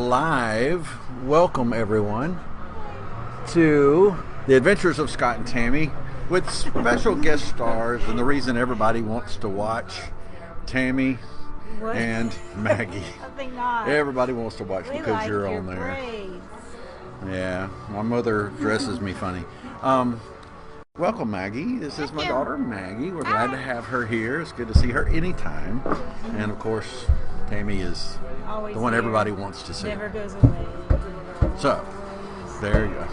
live. Welcome everyone to the Adventures of Scott and Tammie with special guest stars, and the reason everybody wants to watch Tammie and Maggie. I think not. Everybody wants to watch We because like you're your on there. braids. Yeah, my mother dresses me funny. Welcome, Maggie. This is my daughter, Maggie. We're glad to have her here. It's good to see her anytime. And of course, Tammie is Always the one here. everybody wants to see. Never goes away. So, there you go.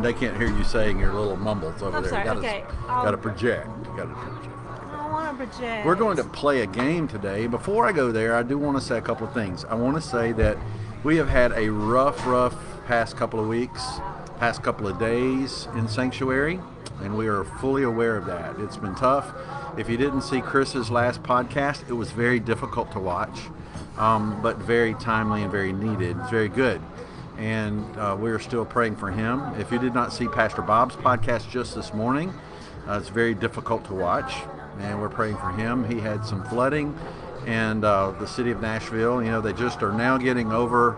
They can't hear you saying your little mumbles over I'm there. sorry. You Okay. gotta project. You gotta project. I don't want to project. We're going to play a game today. Before I go there, I do want to say a couple of things. I want to say that we have had a rough past couple of weeks, past couple of days in Sanctuary, and we are fully aware of that. It's been tough. If you didn't see Chris's last podcast, it was very difficult to watch, but very timely and very needed. It's very good. And we're still praying for him. If you did not see Pastor Bob's podcast just this morning, it's very difficult to watch, and we're praying for him. He had some flooding, and the city of Nashville, they just are now getting over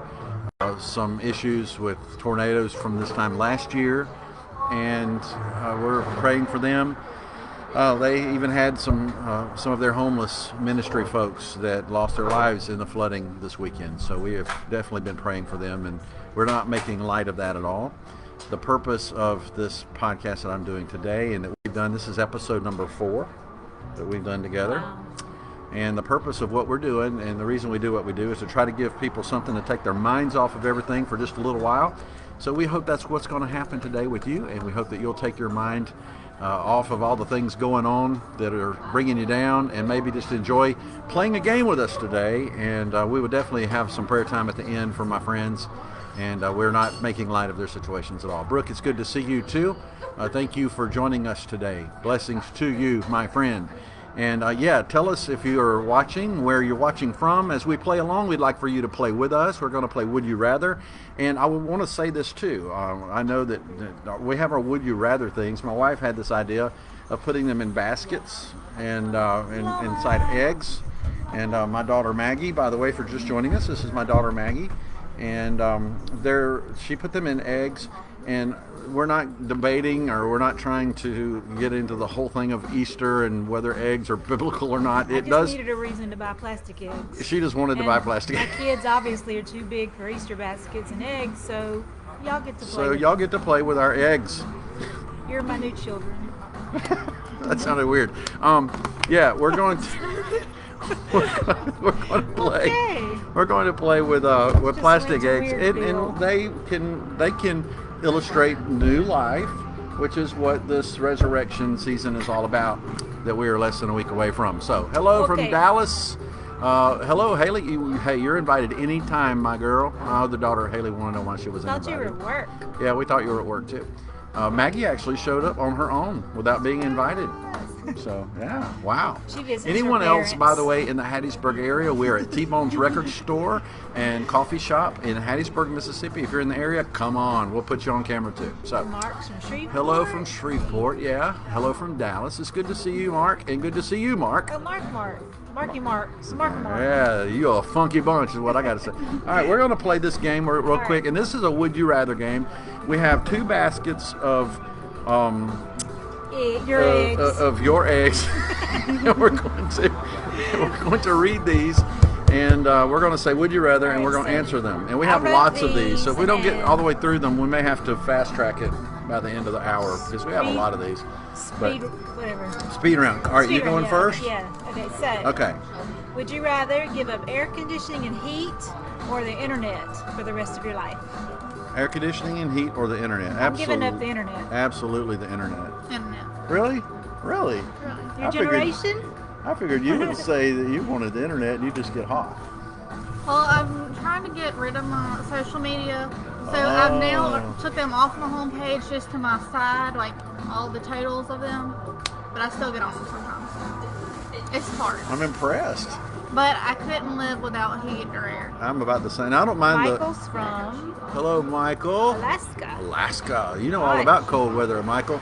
some issues with tornadoes from this time last year, and we're praying for them. They even had some of their homeless ministry folks that lost their lives in the flooding this weekend. So we have definitely been praying for them, and we're not making light of that at all. The purpose of this podcast that I'm doing today and that we've done, this is episode number 4 that we've done together. Wow. And the purpose of what we're doing, and the reason we do what we do, is to try to give people something to take their minds off of everything for just a little while. So we hope that's what's going to happen today with you, and we hope that you'll take your mind off of all the things going on that are bringing you down, and maybe just enjoy playing a game with us today. And we will definitely have some prayer time at the end for my friends, and we're not making light of their situations at all. Brooke, it's good to see you too. Thank you for joining us today. Blessings to you, my friend. And tell us if you are watching, where you're watching from. As we play along, we'd like for you to play with us. We're going to play Would You Rather. And I would want to say this too. I know that we have our Would You Rather things. My wife had this idea of putting them in baskets and inside eggs. And my daughter Maggie, by the way, for just joining us, this is my daughter Maggie. And she put them in eggs. And we're not debating, or we're not trying to get into the whole thing of Easter and whether eggs are biblical or not. I just needed a reason to buy plastic eggs. She just wanted to buy plastic eggs. eggs. My kids obviously are too big for Easter baskets and eggs, so y'all get to play. So y'all get to play with our eggs. You're my new children. That sounded weird. We're going to play. Okay. We're going to play with plastic eggs, and they can illustrate new life, which is what this resurrection season is all about, that we are less than a week away from. So hello from Dallas. Hello Haley. You're invited anytime, my girl. My other daughter Haley wanted to know why she was invited. I thought you were at work. Yeah, we thought you were at work too. Maggie actually showed up on her own without being invited. So, yeah, wow. She visits Anyone her else, parents. by the way, in the Hattiesburg area, we're at T-Bone's Record Store and Coffee Shop in Hattiesburg, Mississippi. If you're in the area, come on. We'll put you on camera, too. So, Mark's from Shreveport. hello from Shreveport, yeah. Hello from Dallas. It's good to see you, Mark, and good to see you, Mark. Oh, Marky Mark. Mark. Yeah, you a funky bunch is what I got to say. All right, we're going to play this game real quick, and this is a Would You Rather game. We have 2 baskets of your eggs. And we're going to read these, and we're going to say Would You Rather, and we're going to answer them. And we have lots of these, so if we don't get all the way through them, we may have to fast track it by the end of the hour, because we have a lot of these. Speed round. All right, you going first? Yeah. Okay, so. Okay. Would you rather give up air conditioning and heat or the internet for the rest of your life? Air conditioning and heat or the internet? I'm giving up the internet. Absolutely the internet. Internet. Really? Your generation? I figured you would say that you wanted the internet and you just get hot. Well, I'm trying to get rid of my social media, so I've now took them off my homepage just to my side, like all the totals of them, but I still get on them sometimes. It's hard. I'm impressed. But I couldn't live without heat or air. I'm about the same. I don't mind Michael's from Hello, Michael. Alaska. You know all about cold weather, Michael.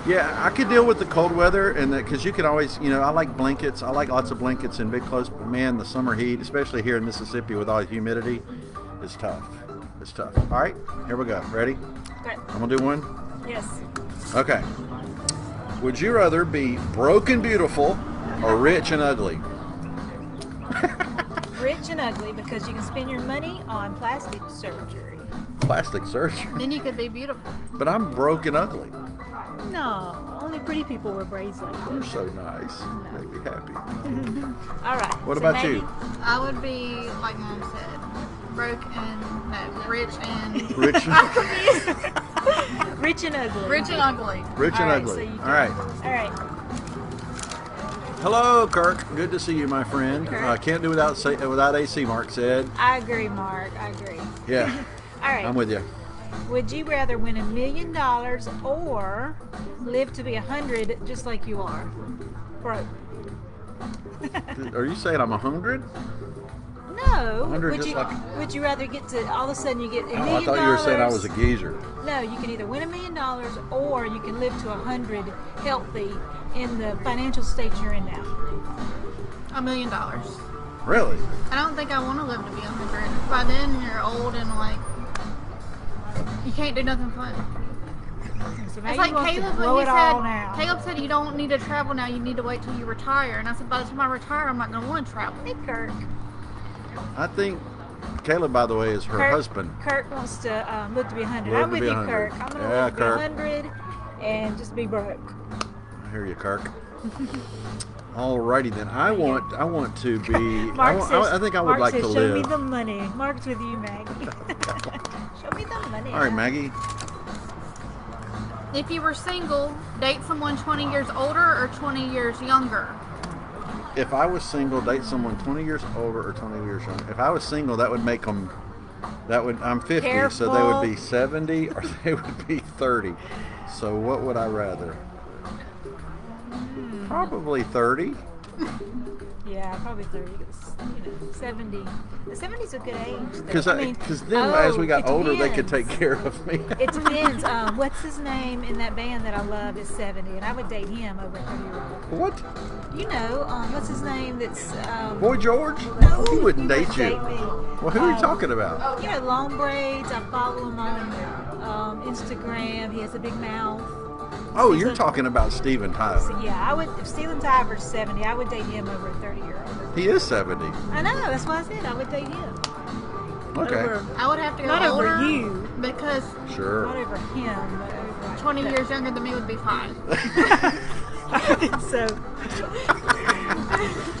Yeah, I could deal with the cold weather, and because you can always, I like blankets. I like lots of blankets and big clothes. But man, the summer heat, especially here in Mississippi with all the humidity, It's tough. It's tough. All right, here we go. Ready? Okay. I'm gonna do one. Yes. Okay. Would you rather be broke and beautiful or rich and ugly? Rich and ugly because you can spend your money on plastic surgery. Plastic surgery. Then you could be beautiful. But I'm broke and ugly. No, only pretty people wear braids like You're this. so nice. Make me happy. All right. What so about Maggie, you? I would be, like Mom said, broke and, no, rich and... Rich. Rich and ugly. Rich and ugly. Rich and All right, ugly. so you All right. All right. Hello, Kirk. Good to see you, my friend. Kirk. Can't do without AC. Mark said. I agree, Mark. I agree. Yeah. All right. I'm with you. Would you rather win $1 million or live to be 100 just like you are? Broke. Are you saying I'm 100? No. 100 Would just you, like- would you rather get to all of a sudden you get $1 Oh, million? I thought you were saying I was a geezer. No, you can either win $1 million or you can live to 100 healthy in the financial state you're in now. $1 million. Really? I don't think I want to live to be 100. By then, you're old and, like, you can't do nothing fun. So It's Maggie like wants to Caleb blow when he it all said, now. Caleb said you don't need to travel now, you need to wait till you retire. And I said, by the time I retire, I'm not going to want to travel. Hey, Kirk. I think Caleb, by the way, is her husband. Kirk wants to live to be 100. Live I'm to with be you, 100. Kirk. I'm going to Yeah, live to Kirk. be 100 and just be broke. I hear you, Kirk. Alrighty then. I want to be. I think I would Mark like says, to show live. me the money. Mark's with you, Maggie. Show me the money. All right, Maggie. If you were single, date someone 20 years older or 20 years younger. If I was single, date someone 20 years older or 20 years younger. If I was single, that would make them. I'm 50, so they would be 70 or they would be 30. So what would I rather? Probably 30. Yeah, probably 30. 70. The 70's a good age. Because though. I mean, then as we got it older, they could take depends. care of me. It depends. What's his name in that band that I love is 70, and I would date him over a 30-year-old. What? You know, what's his name? That's Boy George? No, He wouldn't date you. date me. Well, who are you talking about? You know, long braids. I follow him on Instagram. He has a big mouth. Oh, you're talking about Steven Tyler. So, yeah, I would. If Steven Tyler's 70, I would date him over a 30-year-old. He is 70. I know. That's why I said I would date him. Okay. Over, I would have to go not older over you. because Sure. Not over him, but over 20 years younger than me would be fine. So.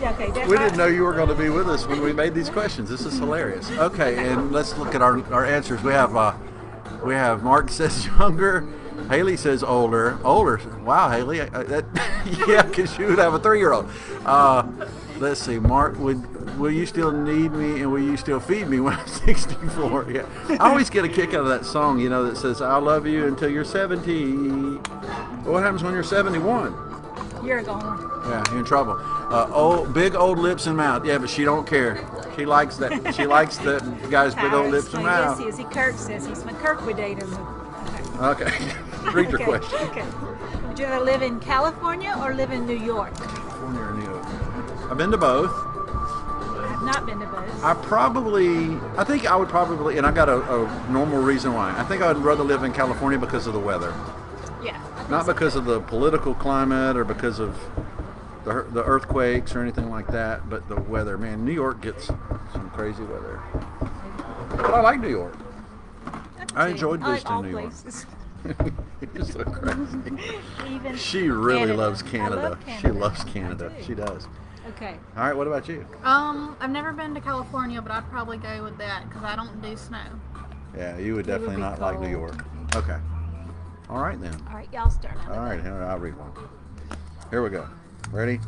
Yeah, okay, that's We right. didn't know you were going to be with us when we made these questions. This is hilarious. Okay, and let's look at our answers. We have Mark says younger. Haley says older. Older. Wow, Haley. Yeah, because you would have a 3-year-old. Let's see. Mark, will you still need me and will you still feed me when I'm 64? Yeah. I always get a kick out of that song, you know, that says, I'll love you until you're 70. What happens when you're 71? You're a goner. Yeah, you're in trouble. Big old lips and mouth. Yeah, but she don't care. She likes that. She likes that guy's big old lips and mouth. Yes, he is. Kirk says he's my Kirk would date him. Okay. Read your question. Okay. Would you rather live in California or live in New York? California or New York? I've been to both. I have not been to both. I think I would probably, and I got a normal reason why. I think I would rather live in California because of the weather. Yeah. Not because of the political climate or because of the earthquakes or anything like that, but the weather. Man, New York gets some crazy weather. But I like New York. I enjoyed visiting New York. You're so crazy. Even She really Canada. loves I Canada. love She Canada. loves Canada. I do. She does. Okay. All right, what about you? I've never been to California, but I'd probably go with that because I don't do snow. Yeah, you would definitely be not like New cold. York. Okay. All right then. All right, y'all start. All right, here, I'll read one. Here we go. Ready?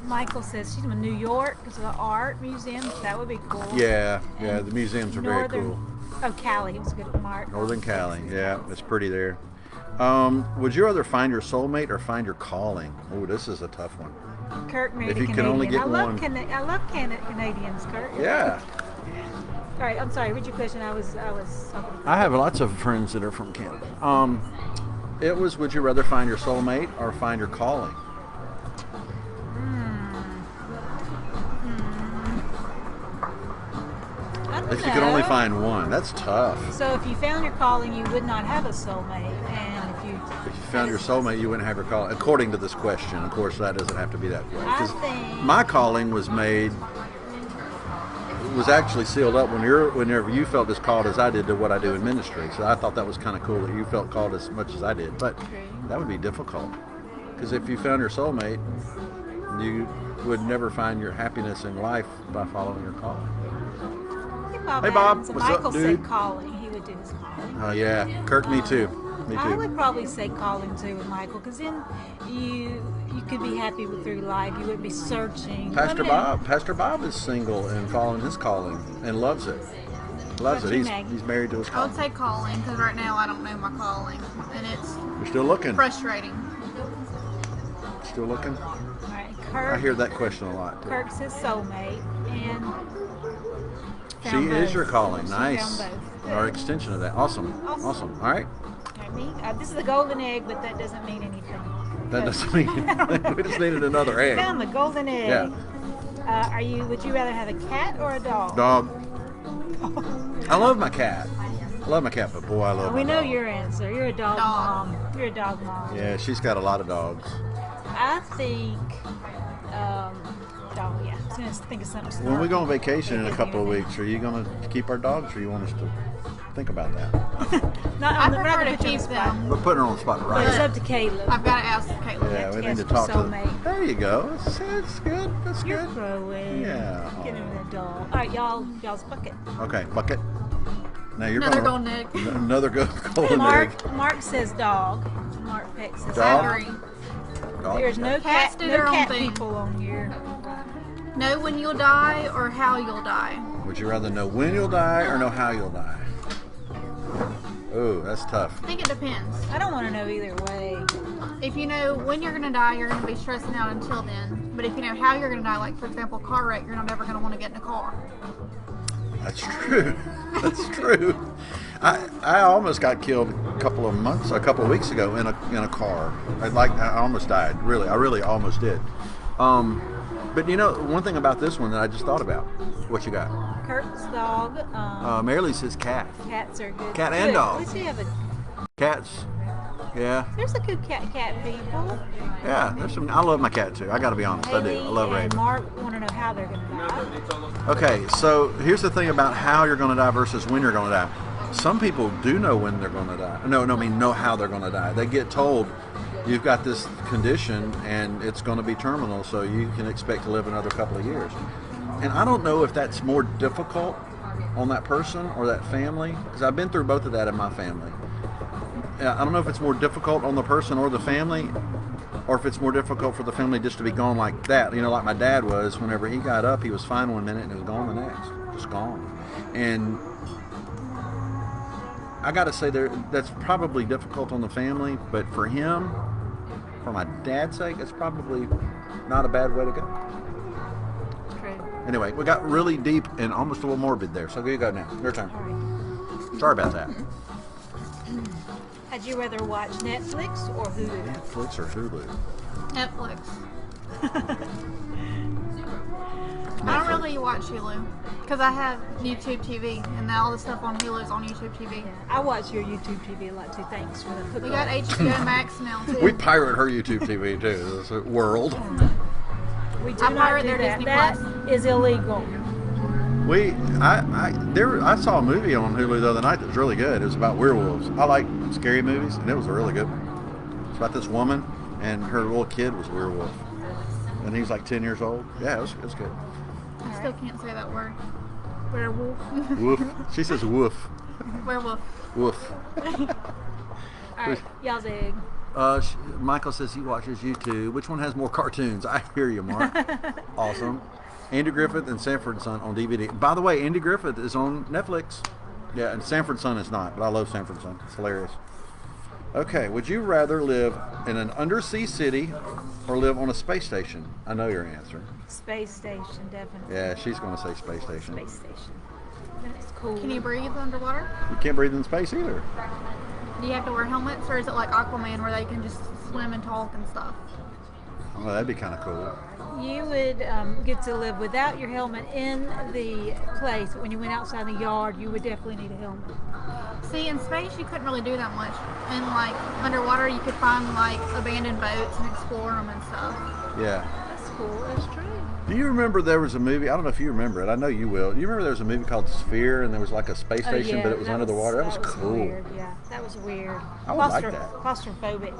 Michael says she's in New York because of the art museum. That would be cool. Yeah, the museums are very cool. Oh, Cali. It was good at Mark. Northern Cali, yeah, it's pretty there. Would you rather find your soulmate or find your calling? Oh, this is a tough one. Kirk married If a you Canadian. can only get I love one. I love Canadians, Kirk. Yeah. All right, I'm sorry. Read your question. I was talking. I have lots of friends that are from Canada. It was, would you rather find your soulmate or find your calling? If you could only No. find one, that's tough. So if you found your calling, you would not have a soulmate, and if you Found your soulmate, you wouldn't have your calling. According to this question, of course, that doesn't have to be that way. I 'Cause think my calling was made, was actually sealed up whenever you felt as called as I did to what I do in ministry. So I thought that was kind of cool that you felt called as much as I did. But that would be difficult, because if you found your soulmate, you would never find your happiness in life by following your calling. Hey, Bob. So What's up, Michael dude? said calling. He would do his calling. Oh yeah, Kirk, me too. Me I too. would probably say calling too with Michael, because then you could be happy with through life. You wouldn't be searching. Pastor I mean, Pastor Bob is single and following his calling and loves it. Loves What it. you, He's Maggie? married to his I calling. would say calling because right now I don't know my calling, and it's You're still looking. frustrating. Still looking. All right, Kirk. I hear that question a lot. Too. Kirk's his soulmate, and She found is both. your calling. She Nice. found both. Or extension of that. Awesome. Awesome. All right. I mean, this is a golden egg, but that doesn't mean anything. That doesn't mean we just needed another egg. Found the golden egg. Yeah. Would you rather have a cat or a dog? Dog. I love my cat. I love my cat, but boy, I love We my know dog. your answer. You're a dog Dog. mom. You're a dog mom. Yeah, she's got a lot of dogs. I think, dog. Yeah, I was gonna think of something. When we smart. go on vacation in a Think couple of anything. weeks, are you going to keep our dogs, or you want us to think about that? Not I on the, we're not prefer gonna to put you on keep the spot. them. We're putting her on the spot But right it's now. up to Caleb. I've got to ask Caitlin. Yeah, we need to Yes, talk to them. soulmate. There you go. It's good. That's You're good. growing. Yeah. Get him a dog. All right, y'all's bucket. Okay, bucket. Now you're Another going golden egg. Another golden egg. Mark says dog. Mark Peck says Dog? I agree. Dog. There's no Cats cat, do no their own cat thing. people on here. Know when you'll die or how you'll die. Would you rather know when you'll die or know how you'll die? Oh, that's tough. I think it depends. I don't want to know either way. If you know when you're going to die, you're going to be stressing out until then. But if you know how you're going to die, like for example, car wreck, you're not ever going to want to get in a car. That's true. That's true. I almost got killed a couple of weeks ago in a car. I almost died. Really, I really almost did. But you know, one thing about this one that I just thought about. What you got? Kirk's dog. Marilee says cat. Cats are good. Cat and Good. dog. At least you have a. Cats. Yeah. There's a good cat people. Yeah. There's some. I love my cat too. I got to be honest. I do. Haley I love and Raven. Mark want to know how they're going to die. Okay, so here's the thing about how you're going to die versus when you're going to die. Some people do know when they're going to die. No, I mean know how they're going to die. They get told you've got this condition and it's going to be terminal, so you can expect to live another couple of years. And I don't know if that's more difficult on that person or that family, because I've been through both of that in my family. I don't know if it's more difficult on the person or the family, or if it's more difficult for the family just to be gone like that. You know, like my dad was. Whenever he got up, he was fine one minute and he was gone the next. Just gone. And I got to say, that's probably difficult on the family, but for him, for my dad's sake, it's probably not a bad way to go. True. Anyway, we got really deep and almost a little morbid there. So you go now. Your turn. All right. Sorry about that. Would you rather watch Netflix or Hulu? Netflix or Hulu? Netflix. I don't really watch Hulu because I have YouTube TV and all the stuff on Hulu is on YouTube TV. I watch your YouTube TV a lot too. Thanks for the We got HBO Max now too. We pirate her YouTube TV too. It's a world. We do I not pirate do their that. Disney That Plus. is illegal. I saw a movie on Hulu the other night that was really good. It was about werewolves. I like scary movies, and it was a really good one. It's about this woman, and her little kid was a werewolf, and he was like 10 years old. Yeah, it was good. I still can't say that word. Werewolf. Woof. She says woof. Werewolf. Woof. All right, y'all's egg. Michael says he watches YouTube. Which one has more cartoons? I hear you, Mark. Awesome. Andy Griffith and Sanford Son on DVD. By the way, Andy Griffith is on Netflix. Yeah, and Sanford Son is not, but I love Sanford Son. It's hilarious. Okay, would you rather live in an undersea city or live on a space station? I know your answer. Space station, definitely. Yeah, she's going to say space station. Space station. That's cool. Can you breathe underwater? You can't breathe in space either. Do you have to wear helmets or is it like Aquaman where they can just swim and talk and stuff? Oh, that'd be kind of cool. You would get to live without your helmet in the place, but when you went outside in the yard, you would definitely need a helmet. See, in space you couldn't really do that much. And like underwater, you could find like abandoned boats and explore them and stuff. Yeah. That's cool. That's true. Do you remember there was a movie? I don't know if you remember it. I know you will. Do you remember there was a movie called Sphere, and there was like a space station, yeah, but it was under the water? That was cool. Weird. Yeah, that was weird. I would like that. Claustrophobic.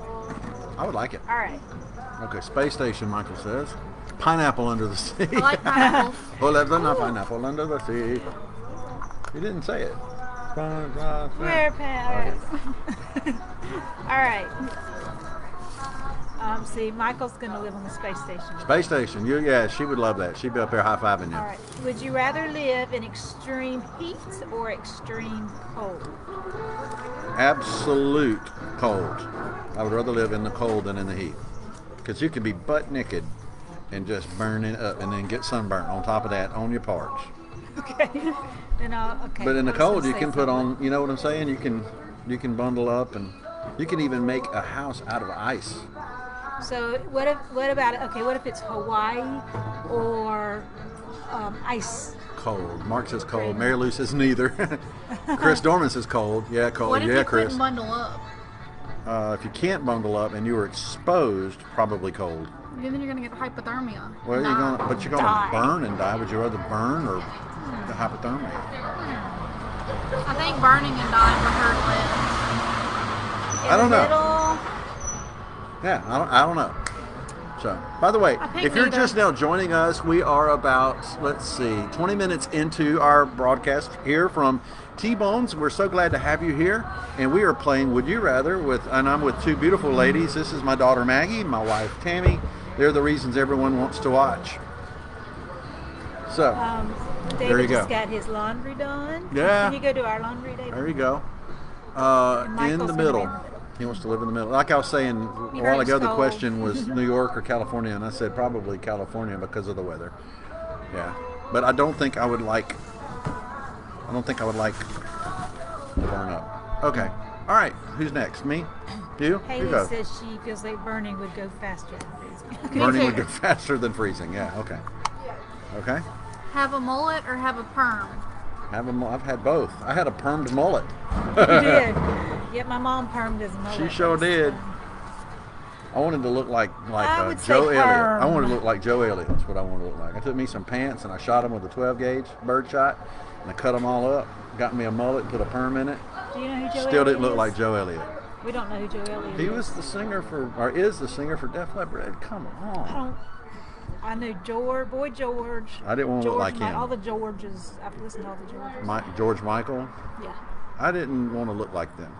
I would like it. All right. Okay, space station, Michael says. Pineapple under the sea. I like pineapples. Oh, that's not pineapple under the sea. He didn't say it. Where parents? All right. See, Michael's going to live on the space station. Space station. Yeah, she would love that. She'd be up there high-fiving you. All right. Would you rather live in extreme heat or extreme cold? Absolute cold. I would rather live in the cold than in the heat. Because you could be butt naked and just burn it up and then get sunburnt on top of that on your parts. Okay. Okay. But in the I was cold, gonna you say can put something. on, you know what I'm saying? You can bundle up, and you can even make a house out of ice. So what about it? Okay, what if it's Hawaii or ice? Cold. Mark says cold. Mary Lou says neither. Chris Dorman says cold. Yeah, cold. What if Yeah, you Chris. couldn't bundle up? If you can't bundle up and you were exposed, probably cold. Then you're gonna get hypothermia. Well, you're gonna Die. burn and die. Would you rather burn or the hypothermia? I think burning and dying would hurt less. I don't know. Middle, Yeah, I don't know. So, by the way, I pick if you're neither. just now joining us, we are about, 20 minutes into our broadcast here from T-Bones. We're so glad to have you here, and we are playing Would You Rather and I'm with two beautiful ladies. This is my daughter Maggie, my wife Tammie. They're the reasons everyone wants to watch. So, David there you just go. got his laundry done. Yeah. Can you go do our laundry, David? there you go. In Michael's the gonna middle. be in the middle. He wants to live in the middle. Like I was saying a You while heard ago, it's the cold. question was New York or California, and I said probably California because of the weather. Yeah, but I don't think I would like to burn up. Okay. All right. Who's next? Me? You? You Haley go. says she feels like burning would go faster than freezing. Burning too. would go faster than freezing. Yeah. Okay. Okay. Have a mullet or have a perm? I've had both. I had a permed mullet. You did. Yep, my mom permed his mullet. She sure did. I wanted to look like I would say Joe Elliott. perm. I wanted to look like Joe Elliott. That's what I wanted to look like. I took me some pants and I shot them with a 12 gauge bird shot, and I cut them all up. Got me a mullet, put a perm in it. Do you know who Joe Still didn't Elliott look is? like Joe Elliott. We don't know who Joe Elliott He is. was the singer is the singer for Def Leppard. Come on. I know Boy George. I didn't want to look like him. All the Georges. I've listened to all the Georges. George Michael. Yeah. I didn't want to look like them.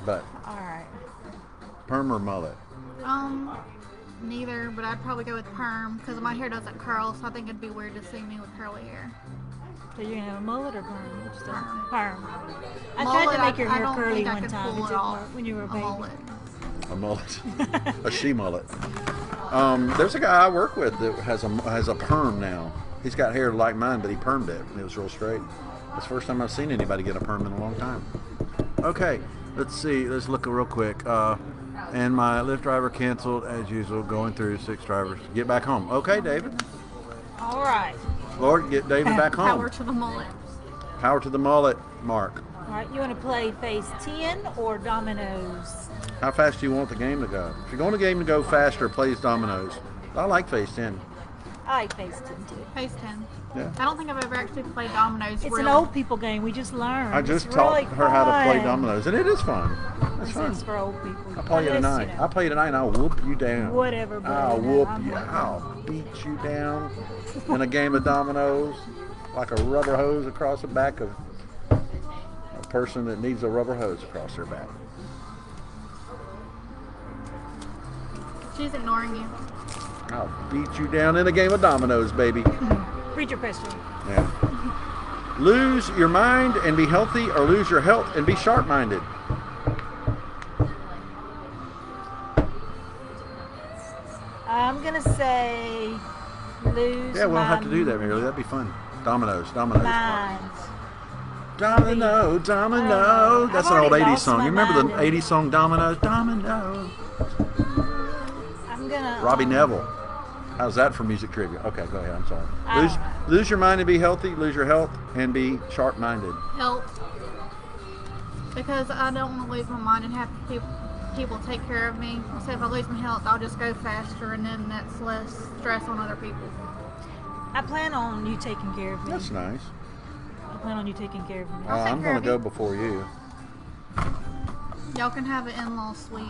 But All right. perm or mullet? Neither, but I'd probably go with perm because my hair doesn't curl, so I think it'd be weird to see me with curly hair. So you're gonna have a mullet or perm? Which is perm. I tried Mullet, to make your I hair don't curly think I one could time. It pull it didn't off. work when you were a baby. mullet. A mullet. A she mullet. There's a guy I work with that has a perm now. He's got hair like mine, but he permed it, and it was real straight. It's the first time I've seen anybody get a perm in a long time. Okay, let's see. Let's look real quick. And my Lyft driver canceled as usual, going through 6 drivers. Get back home. Okay, David. All right. Lord, get David back home. Power to the mullet. Power to the mullet, Mark. All right. You want to play phase 10 or dominoes? How fast do you want the game to go? If you're going the game to go faster, plays dominoes. I like phase 10. I like phase 10 too. Phase 10. Yeah. I don't think I've ever actually played dominoes. It's real. an old people game. We just learned. I just It's taught really her how to play fun. dominoes, and it is fun. It's This fun. is for old people. I'll play you Unless, tonight. I'll play you tonight, and I'll whoop you down. Whatever, buddy. I'll No, whoop I'm you. not. I'll beat you down in a game of dominoes like a rubber hose across the back of a person that needs a rubber hose across their back. She's ignoring you. I'll beat you down in a game of dominoes, baby. Read your question. Yeah. Lose your mind and be healthy, or lose your health and be sharp-minded. I'm gonna say lose. Yeah, we'll my have to do that, Mary. That'd be fun. Dominoes, dominoes. mind. Domino, domino. That's an I've old already 80s lost song. my You remember mind the 80s song Dominoes? Domino. I'm gonna. Robbie Neville. How's that for music trivia? Okay, go ahead. I'm sorry. Lose your mind and be healthy. Lose your health and be sharp-minded. Health. Because I don't want to lose my mind and have people take care of me. So if I lose my health, I'll just go faster, and then that's less stress on other people. I plan on you taking care of me. That's nice. I plan on you taking care of me. I'm going to go before you. Y'all can have an in-law suite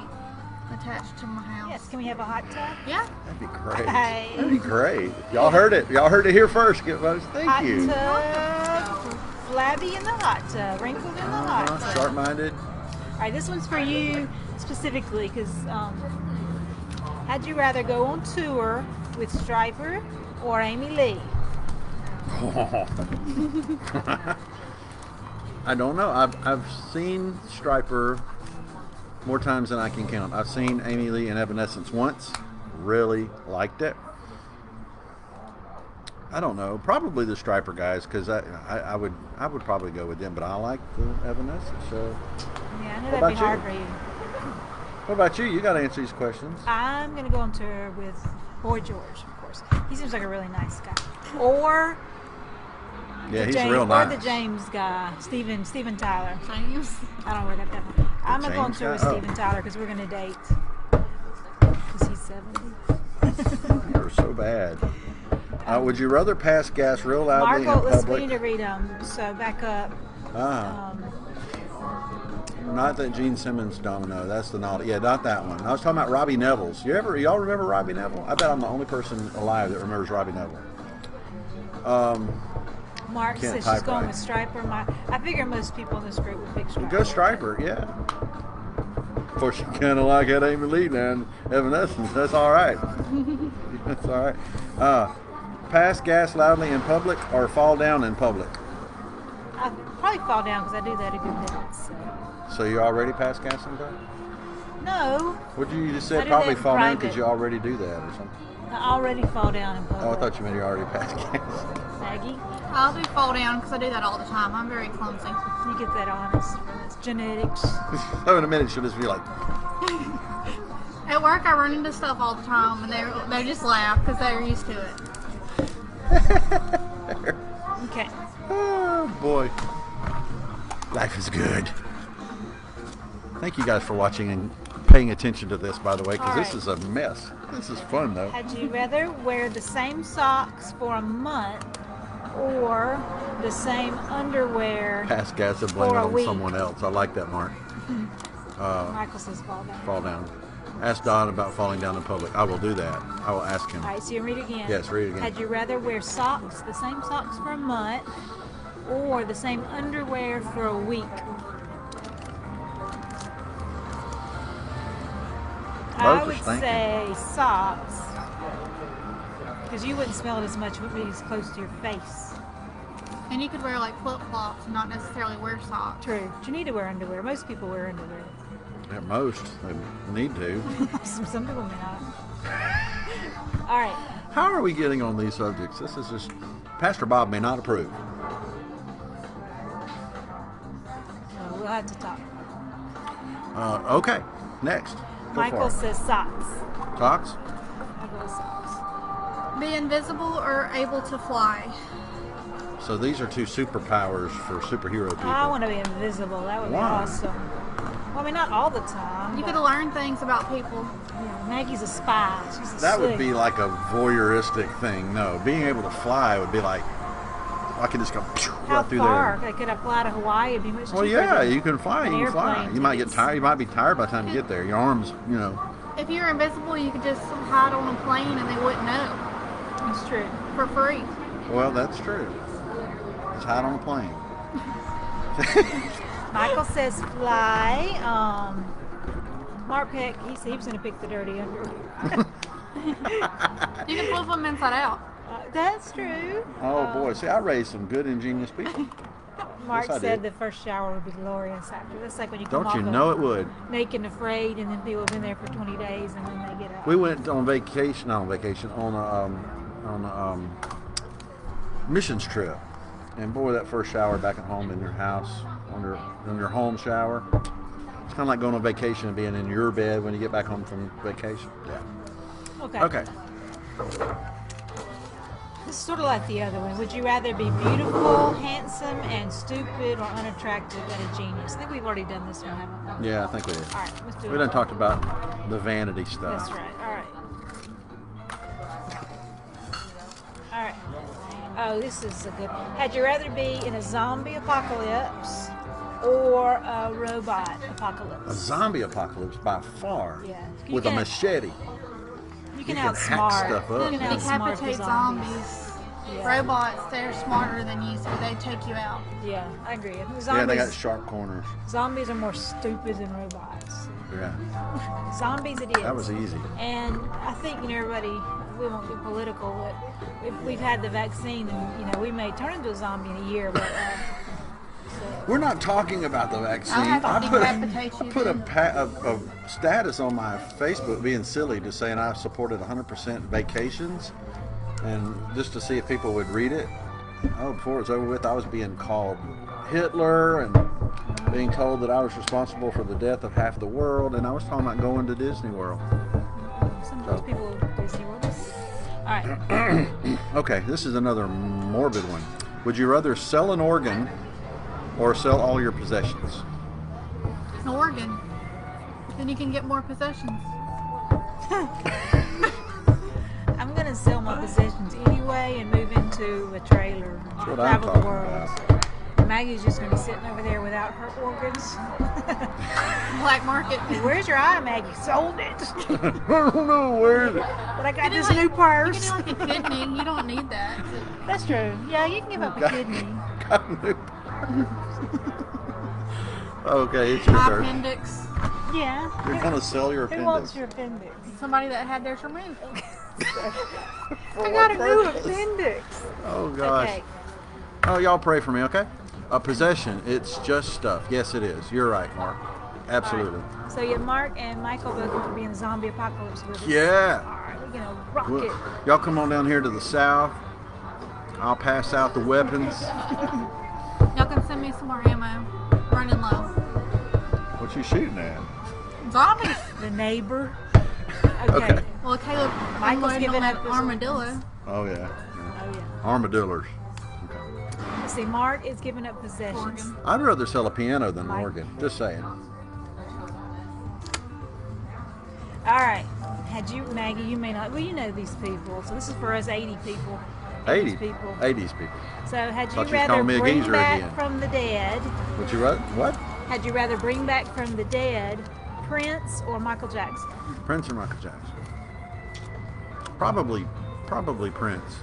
attached to my house. Yes. Can we have a hot tub? Yeah. That'd be great. Hey. That'd be great. Y'all heard it. Y'all heard it here first. Give us. Thank Hot you. tub. Flabby in the hot tub. Wrinkled in the hot tub. Sharp-minded. All right. This one's for you specifically because had you rather go on tour with Striper or Amy Lee? I don't know. I've seen Striper more times than I can count. I've seen Amy Lee in Evanescence once. Really liked it. I don't know. Probably the Striper guys, because I would probably go with them. But I like the Evanescence. So Yeah, I know What that'd be about hard you? for you. what about you? You got to answer these questions. I'm gonna go on tour with Boy George, of course. He seems like a really nice guy. Or Yeah, he's James, real nice. Or the James guy, Steven Tyler. James. I don't know where that from. I'm gonna go on James tour with guy? Oh. Steven Tyler because we're gonna date. Because he's 70. You're so bad. Would you rather pass gas real loudly Marco, in let's we public? need to read them. So back up. Not that Gene Simmons domino. That's the naughty. Yeah, not that one. I was talking about Robbie Neville's. Y'all remember Robbie Neville? I bet I'm the only person alive that remembers Robbie Neville. Mark Can't says type she's going right. with Striper. I figure most people in this group would pick Striper. Go Striper, yeah. Of course, you kind of like that Amy Lee now in Evanescence. That's all right. That's all right. Pass gas loudly in public or fall down in public? I'd probably fall down because I do that a good bit. So you already pass gas in public? No, What you just I said? do Probably that in fall down private. because you already do that or something. I already fall down in public. Oh, I thought you meant you already passed gas. Maggie, I'll do fall down because I do that all the time. I'm very clumsy. you get that on. It's genetics. So in a minute she'll just be like, At work, I run into stuff all the time, and they just laugh because they're used to it. Okay. oh boy. Life is good. Thank you guys for watching and paying attention to this, by the way, because All this right. is a mess. This is fun, though. Had you rather wear the same socks for a month or the same underwear? Pass gas and blame For it a on week. someone else. I like that, Mark. Michael says fall down. Fall down. Ask Don about falling down in public. I will do that. I will ask him. All right, so you read it again. Yes, read it again. Had you rather wear socks, the same socks for a month, or the same underwear for a week? Both I are would stinking. say socks, because you wouldn't smell it as much if it was close to your face. And you could wear like flip-flops and not necessarily wear socks. True. But you need to wear underwear. Most people wear underwear. At most, they need to. Some people may not. All right. How are we getting on these subjects? This is just, Pastor Bob may not approve. So we'll have to talk. Okay, next. Go Michael for it. says socks. Socks? I'll go with socks. Be invisible or able to fly. So these are two superpowers for superhero people. I want to be invisible. That would be Why? awesome. Well, I mean, not all the time. You but- could learn things about people. Yeah, Maggie's a spy. She's a That would sleuth. be like a voyeuristic thing. No, being able to fly would be like, I can just go How right through far? there. Could I fly to Hawaii? It'd be much Well, cheaper yeah, than you can fly. an You can fly. airplane You might get tickets. tired. You might be tired by the time you get there. Your arms, you know. If you're invisible, you could just hide on a plane and they wouldn't know That's true. for free. Well, that's true. Just hide on a plane. Michael says fly. Mark Peck, he was going to pick the dirty underwear. You can flip them inside out. That's true. Oh boy, see, I raised some good, ingenious people. Mark Yes, I said did. the first shower would be glorious after. That's like when you come Don't you off know of it would? naked and afraid, and then people have been there for 20 days, and then they get out. We went on vacation, not on vacation, on a missions trip, and boy, that first shower back at home in your house, on your home shower, it's kind of like going on vacation and being in your bed when you get back home from vacation. Yeah. Okay. Okay. This is sort of like the other one. Would you rather be beautiful, handsome, and stupid, or unattractive and a genius? I think we've already done this one, haven't we? Yeah, I think we did. All right, let's do it. We done talked about the vanity stuff. That's right. All right. All right. Oh, this is a good one. Had you rather be in a zombie apocalypse or a robot A apocalypse? zombie apocalypse by far. Yeah. With a machete. You can can hack outsmart. stuff up. You can outsmart the Decapitate zombies. Yeah. Robots, they're smarter than you, so they take you out. Yeah, I agree. Zombies, Yeah, they got sharp corners. zombies are more stupid than robots. Yeah, Zombies it is. that was easy. And I think, everybody, we won't get political, but we've had the vaccine and, we may turn into a zombie in a year, but We're not talking about the vaccine. I'll have to decapitate you put a then. status on my Facebook being silly to saying I supported 100% vacations, and just to see if people would read it. Oh, before it's over with, I was being called Hitler and being told that I was responsible for the death of half the world, and I was talking about going to Disney World. sometimes people Disney World. All right. Okay, this is another morbid one. Would you rather sell an organ or sell all your possessions? An organ. Then you can get more possessions. I'm going to sell my possessions anyway and move into a trailer and That's what I'm travel the talking world. about. Maggie's just going to be sitting over there without her organs. Black market. Where's your eye, Maggie? Sold it. I don't know where. But I got You this can new You purse. can do like a kidney. You don't need that. That's true. Yeah, you can give up a kidney. Got a new Okay, it's your My turn. appendix. Yeah. You're gonna sell your Who wants appendix. your appendix? Somebody that had theirs removed. I got a new appendix. Oh gosh. Okay. Oh, y'all pray for me, okay? A possession, it's just stuff. Yes, it is. You're right, Mark. Absolutely. All right. So yeah, Mark and Michael both going to be in the zombie apocalypse with us. Yeah. All right, we're gonna rock Well, it. y'all come on down here to the south. I'll pass out the weapons. Y'all can send me some more ammo. Running low. What you shooting at? Zombies. The neighbor. Okay. Okay. Well, Caleb, I'm Michael's going giving to up his armadillo. Oh yeah. Oh yeah. Armadillos. Okay. Let's see, Mark is giving up possessions. Organ. I'd rather sell a piano than an Mike. organ. Just saying. All right. Had you, Maggie, you may not. Well, you know these people. So this is for us 80 people. 80 people. 80s people. So had Thought you you was rather calling me a bring geezer back again. from the dead? Would you rather what? Had you rather bring back from the dead Prince or Michael Jackson? Prince or Michael Jackson? Probably Prince.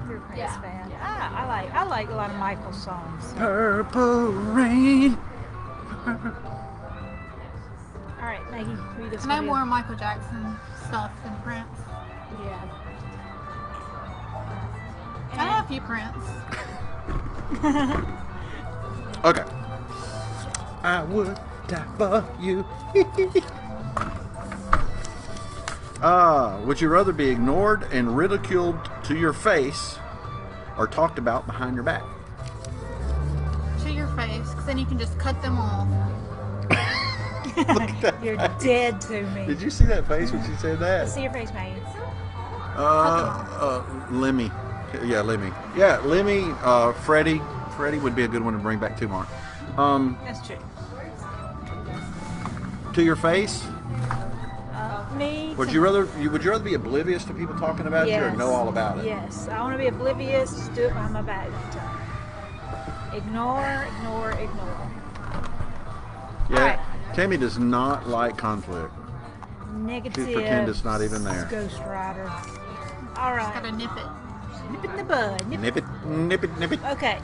You're a Prince fan. I like a lot of Michael's songs. Purple rain. All right, Maggie, read us. No one. more Michael Jackson stuff than Prince. Yeah. I have a few Prince. Okay. I would die for you. Would you rather be ignored and ridiculed to your face or talked about behind your back? To your face, because then you can just cut them off. Look at that You're face. dead to me. Did you see that face when she said that? See your face, Maggie. Lemmy. Yeah, Lemmy. Yeah, Lemmy, Freddie. Freddie would be a good one to bring back too, Mark. That's true. To your face? Me. Would you rather be oblivious to people talking about you or know all about it? Yes. I want to be oblivious. Just do it behind my back all the time. Ignore. Yeah. All right. Tammie does not like conflict. Negative. She's pretend it's not even there. Ghost Rider. All right. Gotta nip it. Nip it in the bud. Nip it. Okay.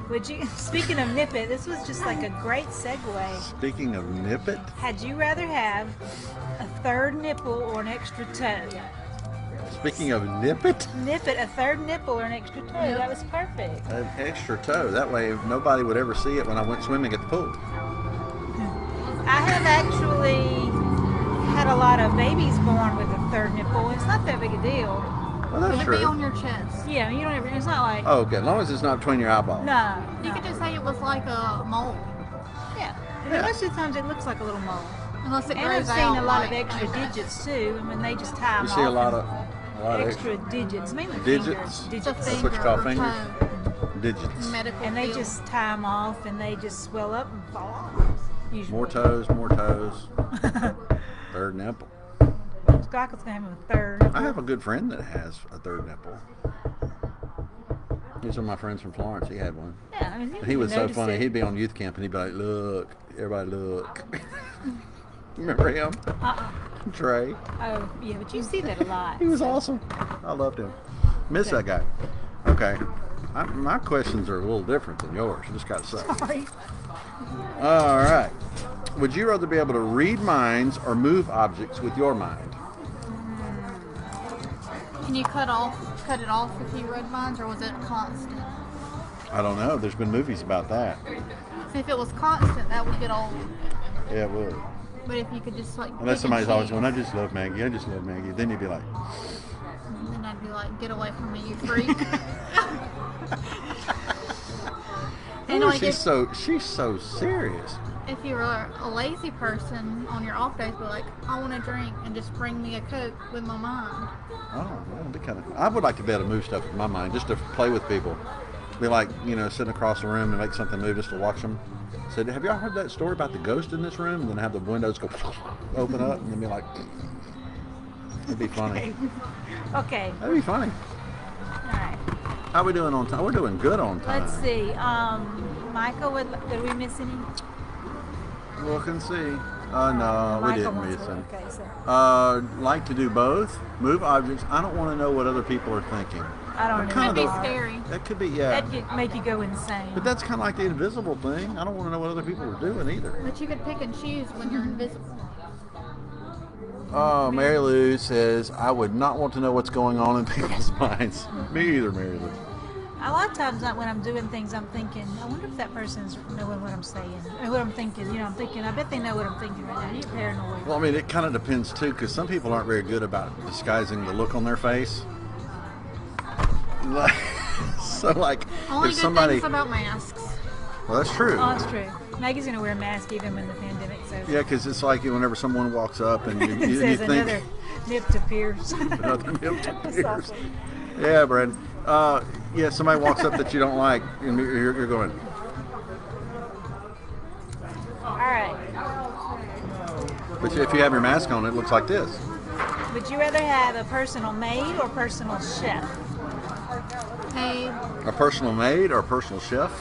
Would you? Speaking of nip it, this was just like a great segue. Speaking of nip it, Had you rather have a third nipple or an extra toe? speaking of nip it, Nip it, a third nipple or an extra toe. That was perfect. an extra toe. That way nobody would ever see it when I went swimming at the pool. I have actually had a lot of babies born with a third nipple. It's not that big a deal. Well, that's It'd be on true. your chest. Yeah, you don't ever. It's not like. Oh, okay, as long as it's not between your eyeballs. No. You no. could just say it was like a mole. Yeah. And most of the times it looks like a little mole. Unless it And grows I've seen out. a lot of like- extra digits too. I mean, they just tie them You off. see a lot and of extra digits, mainly Digits? fingers. It's a Digits. That's what you call finger or fingers? toe. digits. Medical And they field. just tie them off, and they just swell up and fall off. Usually. More toes, more toes. Third nipple. Scott's gonna have a third. I have a good friend that has a third nipple. He's one of my friends from Florence. He had one. Yeah, I mean, you He was so notice funny. it. He'd be on youth camp and he'd be like, "Look, everybody, look." Remember him? Trey. Oh, yeah, but you see that a lot. He was so. awesome. I loved him. Miss that guy. Okay. My questions are a little different than yours. I just got to say. Sorry. All right. Would you rather be able to read minds or move objects with your mind? Can you cut it off if you read minds, or was it constant? I don't know. There's been movies about that. See, if it was constant, that would get old. Yeah, it would. But if you could just like Unless pick somebody's and always choose, going, I just love Maggie. I just love Maggie. Then you'd be like, then I'd be like, get away from me, you freak. And "Oh, like she's so serious." if you were a lazy person on your off days, be like, I want to drink and just bring me a Coke with my mind. Oh, that'd be kind of. I would like to be able to move stuff with my mind, just to play with people. Be like, sitting across the room and make something move just to watch them. Said, have y'all heard that story about the ghost in this room? And then have the windows go open up and then be like, it'd be funny. Okay. That'd be funny. All right. How we doing on time? We're doing good on time. Let's see. Michael, did we miss any? Look and see. No, we Michael didn't wants miss one. them. Okay, so Like to do both. Move objects. I don't want to know what other people are thinking. I don't Kind know. of That'd be the- scary. That could be, yeah. That'd make you go insane. But that's kind of like the invisible thing. I don't want to know what other people are doing either. But you could pick and choose when you're invisible. Oh, Mary Lou says, I would not want to know what's going on in people's minds. Me either, Mary Lou. A lot of times, when I'm doing things, I'm thinking, I wonder if that person's knowing what I'm saying, or what I'm thinking. I'm thinking, I bet they know what I'm thinking right now. You get paranoid. Well, I mean, it kind of depends, too, because some people aren't very good about disguising the look on their face. So, like, Only if good somebody... things about masks. Well, that's true. Oh, that's true. Maggie's gonna wear a mask even when the pandemic's over. Yeah, because it's like whenever someone walks up and It you says think... another nip to pierce. Another nip to That's pierce. awesome. Yeah, Brad. Yeah, somebody walks up that you don't like, and you're going, All right. but if you have your mask on, it looks like this. Would you rather have a personal maid or personal chef? Hey, A personal maid or a personal chef?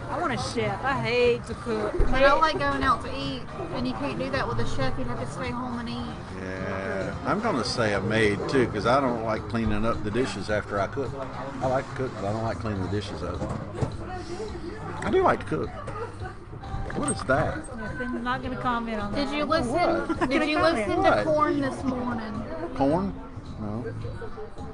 I want a chef. I hate to cook. but I like going out to eat, and you can't do that with a chef. You'd have to stay home and eat. Yeah, I'm going to say a maid too, because I don't like cleaning up the dishes after I cook. I like to cook, but I don't like cleaning the dishes up. I do like to cook. What is that? I'm not going to comment on that. Did you listen? What? Did you Comment. listen What? to Corn this morning? Corn? No.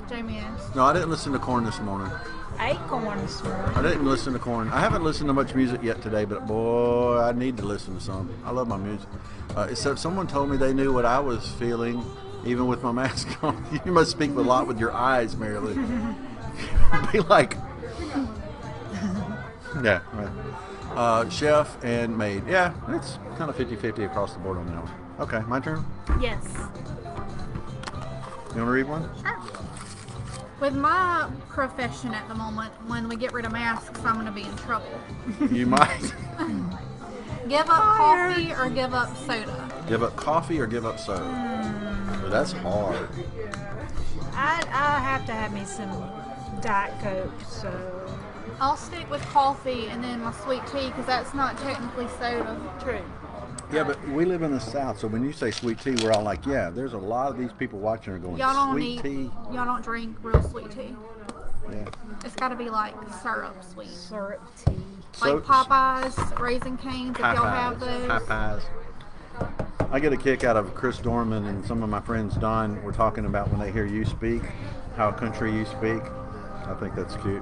Jamie asked. No, I didn't listen to Corn this morning. I ate corn this morning. I didn't listen to Corn. I haven't listened to much music yet today, but boy, I need to listen to some. I love my music. Except someone told me they knew what I was feeling, even with my mask on. You must speak a lot with your eyes, Mary Lou. Be like, yeah, right. Chef and maid. Yeah, it's kind of 50-50 across the board on that one. Okay, my turn. Yes. You want to read one? With my profession at the moment, when we get rid of masks, I'm going to be in trouble. You might. Give up coffee or give up soda? Give up coffee or give up soda? Well, that's hard. I have to have me some Diet Coke, so I'll stick with coffee and then my sweet tea, because that's not technically soda. true. Yeah, but we live in the South, so when you say sweet tea, we're all like, yeah, there's a lot of these people watching are going, Y'all don't sweet tea? y'all don't drink real sweet tea. Yeah. It's got to be like syrup sweet. Syrup tea. So- Like Popeyes, Raisin Canes, if y'all have those. Popeyes. I get a kick out of Chris Dorman and some of my friends, Don, were talking about when they hear you speak, how country you speak. I think that's cute.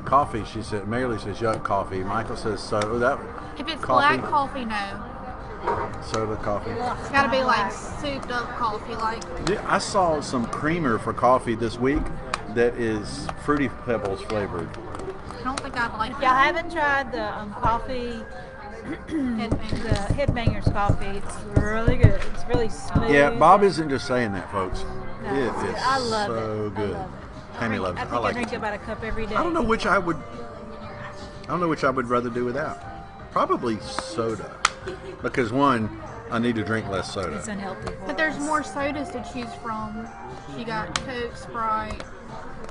Coffee, she said. Mary Lee says, yuck, coffee. Michael says, so. That If it's coffee, black coffee, no. soda, coffee. It's got to be like souped up coffee, like Yeah, I saw some creamer for coffee this week that is Fruity Pebbles flavored. I don't think I'd like Y'all that. haven't tried the coffee Headbangers. The Headbangers coffee. It's really good. It's really smooth. Yeah, Bob isn't just saying that, folks. No, It it's is good. I love so it. good. I love it. Tammie loves I it. think I like drink it. about a cup every day. I don't know which I would rather do without. Probably soda, because one, I need to drink less soda. It's unhealthy for But there's us. more sodas to choose from. She got Coke, Sprite,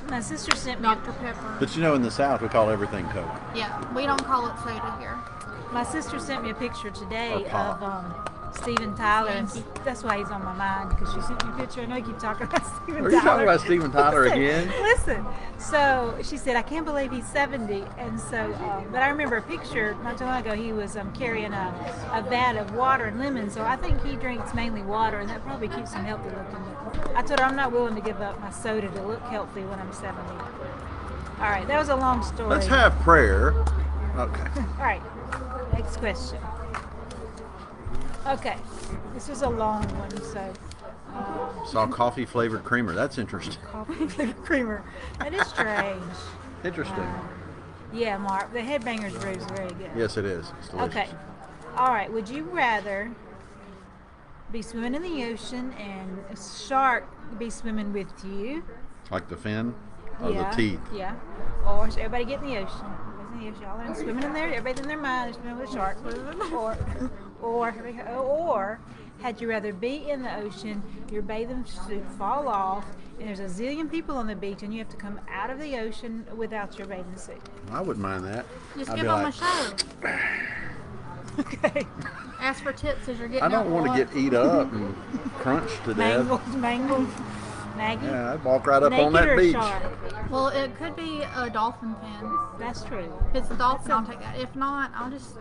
My sister sent me. Dr. Pepper. But in the South, we call everything Coke. Yeah, we don't call it soda here. My sister sent me a picture today Or pop. of Steven Tyler, and Yankee. that's why he's on my mind, because she sent me a picture. I know you keep talking about Steven Tyler. Are you talking about Steven Tyler Listen, again? Listen. So she said, I can't believe he's 70. And so, but I remember a picture not too long ago. He was carrying a vat of water and lemon. So I think he drinks mainly water, and that probably keeps him healthy looking. But I told her I'm not willing to give up my soda to look healthy when I'm 70. All right, that was a long story. Let's have prayer. Okay. All right, next question. Okay, this was a long one, so Saw coffee flavored creamer. That's interesting. coffee flavored creamer. That is strange. Interesting. Yeah, Mark, the Headbangers brew is very good. Yes, it is. It's delicious. Okay, all right. Would you rather be swimming in the ocean and a shark be swimming with you? Like the fin or Yeah, the teeth. Yeah. Or so everybody get in the ocean. Everybody's in the ocean. Y'all are swimming in there. Everybody's in their mind. They're swimming with sharks. Or had you rather be in the ocean, your bathing suit fall off, and there's a zillion people on the beach, and you have to come out of the ocean without your bathing suit? I wouldn't mind that. Just I'd give be them like, a show. Okay. Ask for tips as you're getting I don't out want to the get eat up and crunched to death. Mangled. Maggie. Yeah, I'd walk right up Naked on that or beach. shark? Well, it could be a dolphin fin. That's true. If it's a dolphin, I'll take that. If not, I'll just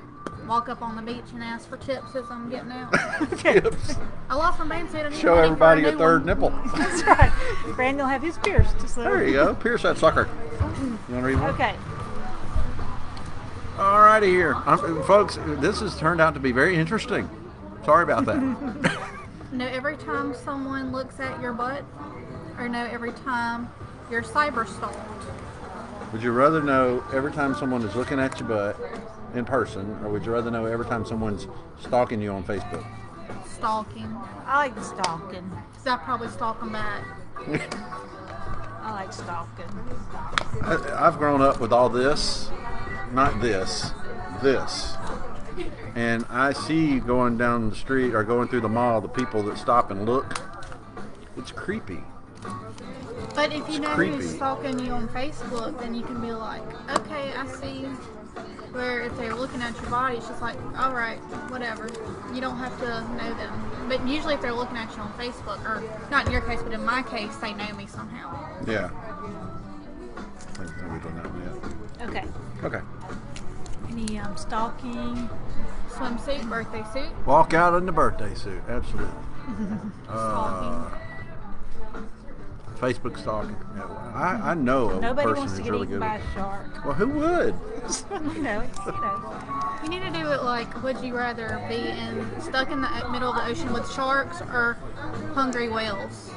walk up on the beach and ask for tips as I'm getting out. Tips. I lost my bathing suit. I need Show money everybody for a a new third one. nipple. That's right. Brandon will have his pierced. So. There you go. Pierce that sucker. You want to read one? Okay. All righty here. Folks, this has turned out to be very interesting. Sorry about that. Know every time someone looks at your butt, or know every time you're cyber stalked. Would you rather know every time someone is looking at your butt in person, or would you rather know every time someone's stalking you on Facebook? Stalking. I like stalking. Because I probably stalk them back. I like stalking. I've grown up with all this, not this, this. And I see going down the street or going through the mall, the people that stop and look. It's creepy. But if you know creepy. who's stalking you on Facebook, then you can be like, okay, I see you. Where if they're looking at your body, it's just like, all right, whatever. You don't have to know them. But usually if they're looking at you on Facebook, or not in your case, but in my case, they know me somehow. Yeah. I think we've done that one Okay. yet. Okay. Any stalking? Swimsuit, birthday suit, Walk out in the birthday suit. Absolutely. stalking. Facebook stalking. Yeah, I know a Nobody person wants to who's get really eaten good by at a shark. Well, who would? You know. You need to do it like, would you rather be stuck in the middle of the ocean with sharks or hungry whales?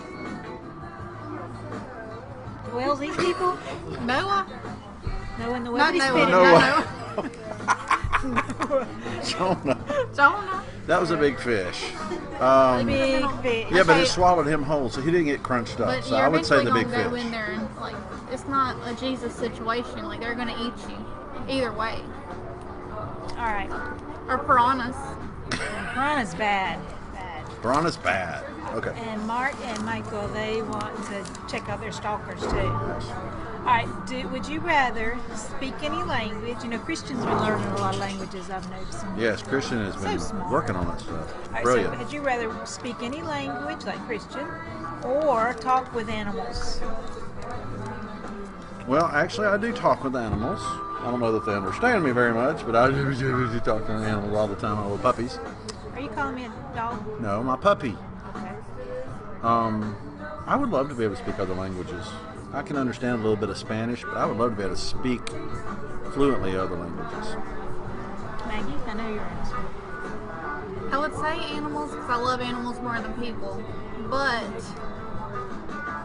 Whales eat people? Noah? No, in the Not whale. Noah. Noah. Noah. Jonah. Jonah. That was a big fish. Big fish. Yeah, but Okay. it swallowed him whole, so he didn't get crunched up. But So you're I would say the eventually big gonna go fish. in there and like, it's not a Jesus situation. Like they're gonna eat you either way. All right. Or piranhas. Piranha's bad. Bad. Piranha's bad. Okay. And Mark and Michael, they want to check out their stalkers too. All right. Would you rather speak any language? You know, Christians are learning a lot of languages, I've noticed. Yes, Christian has been smart. working on that stuff. All right, Brilliant. so would you rather speak any language, like Christian, or talk with animals? Well, actually, I do talk with animals. I don't know that they understand me very much, but I do talk to animals all the time, my little puppies. Are you calling me a dog? No, my puppy. Okay. I would love to be able to speak other languages. I can understand a little bit of Spanish, but I would love to be able to speak fluently other languages. Maggie, I know your answer. I would say animals because I love animals more than people. But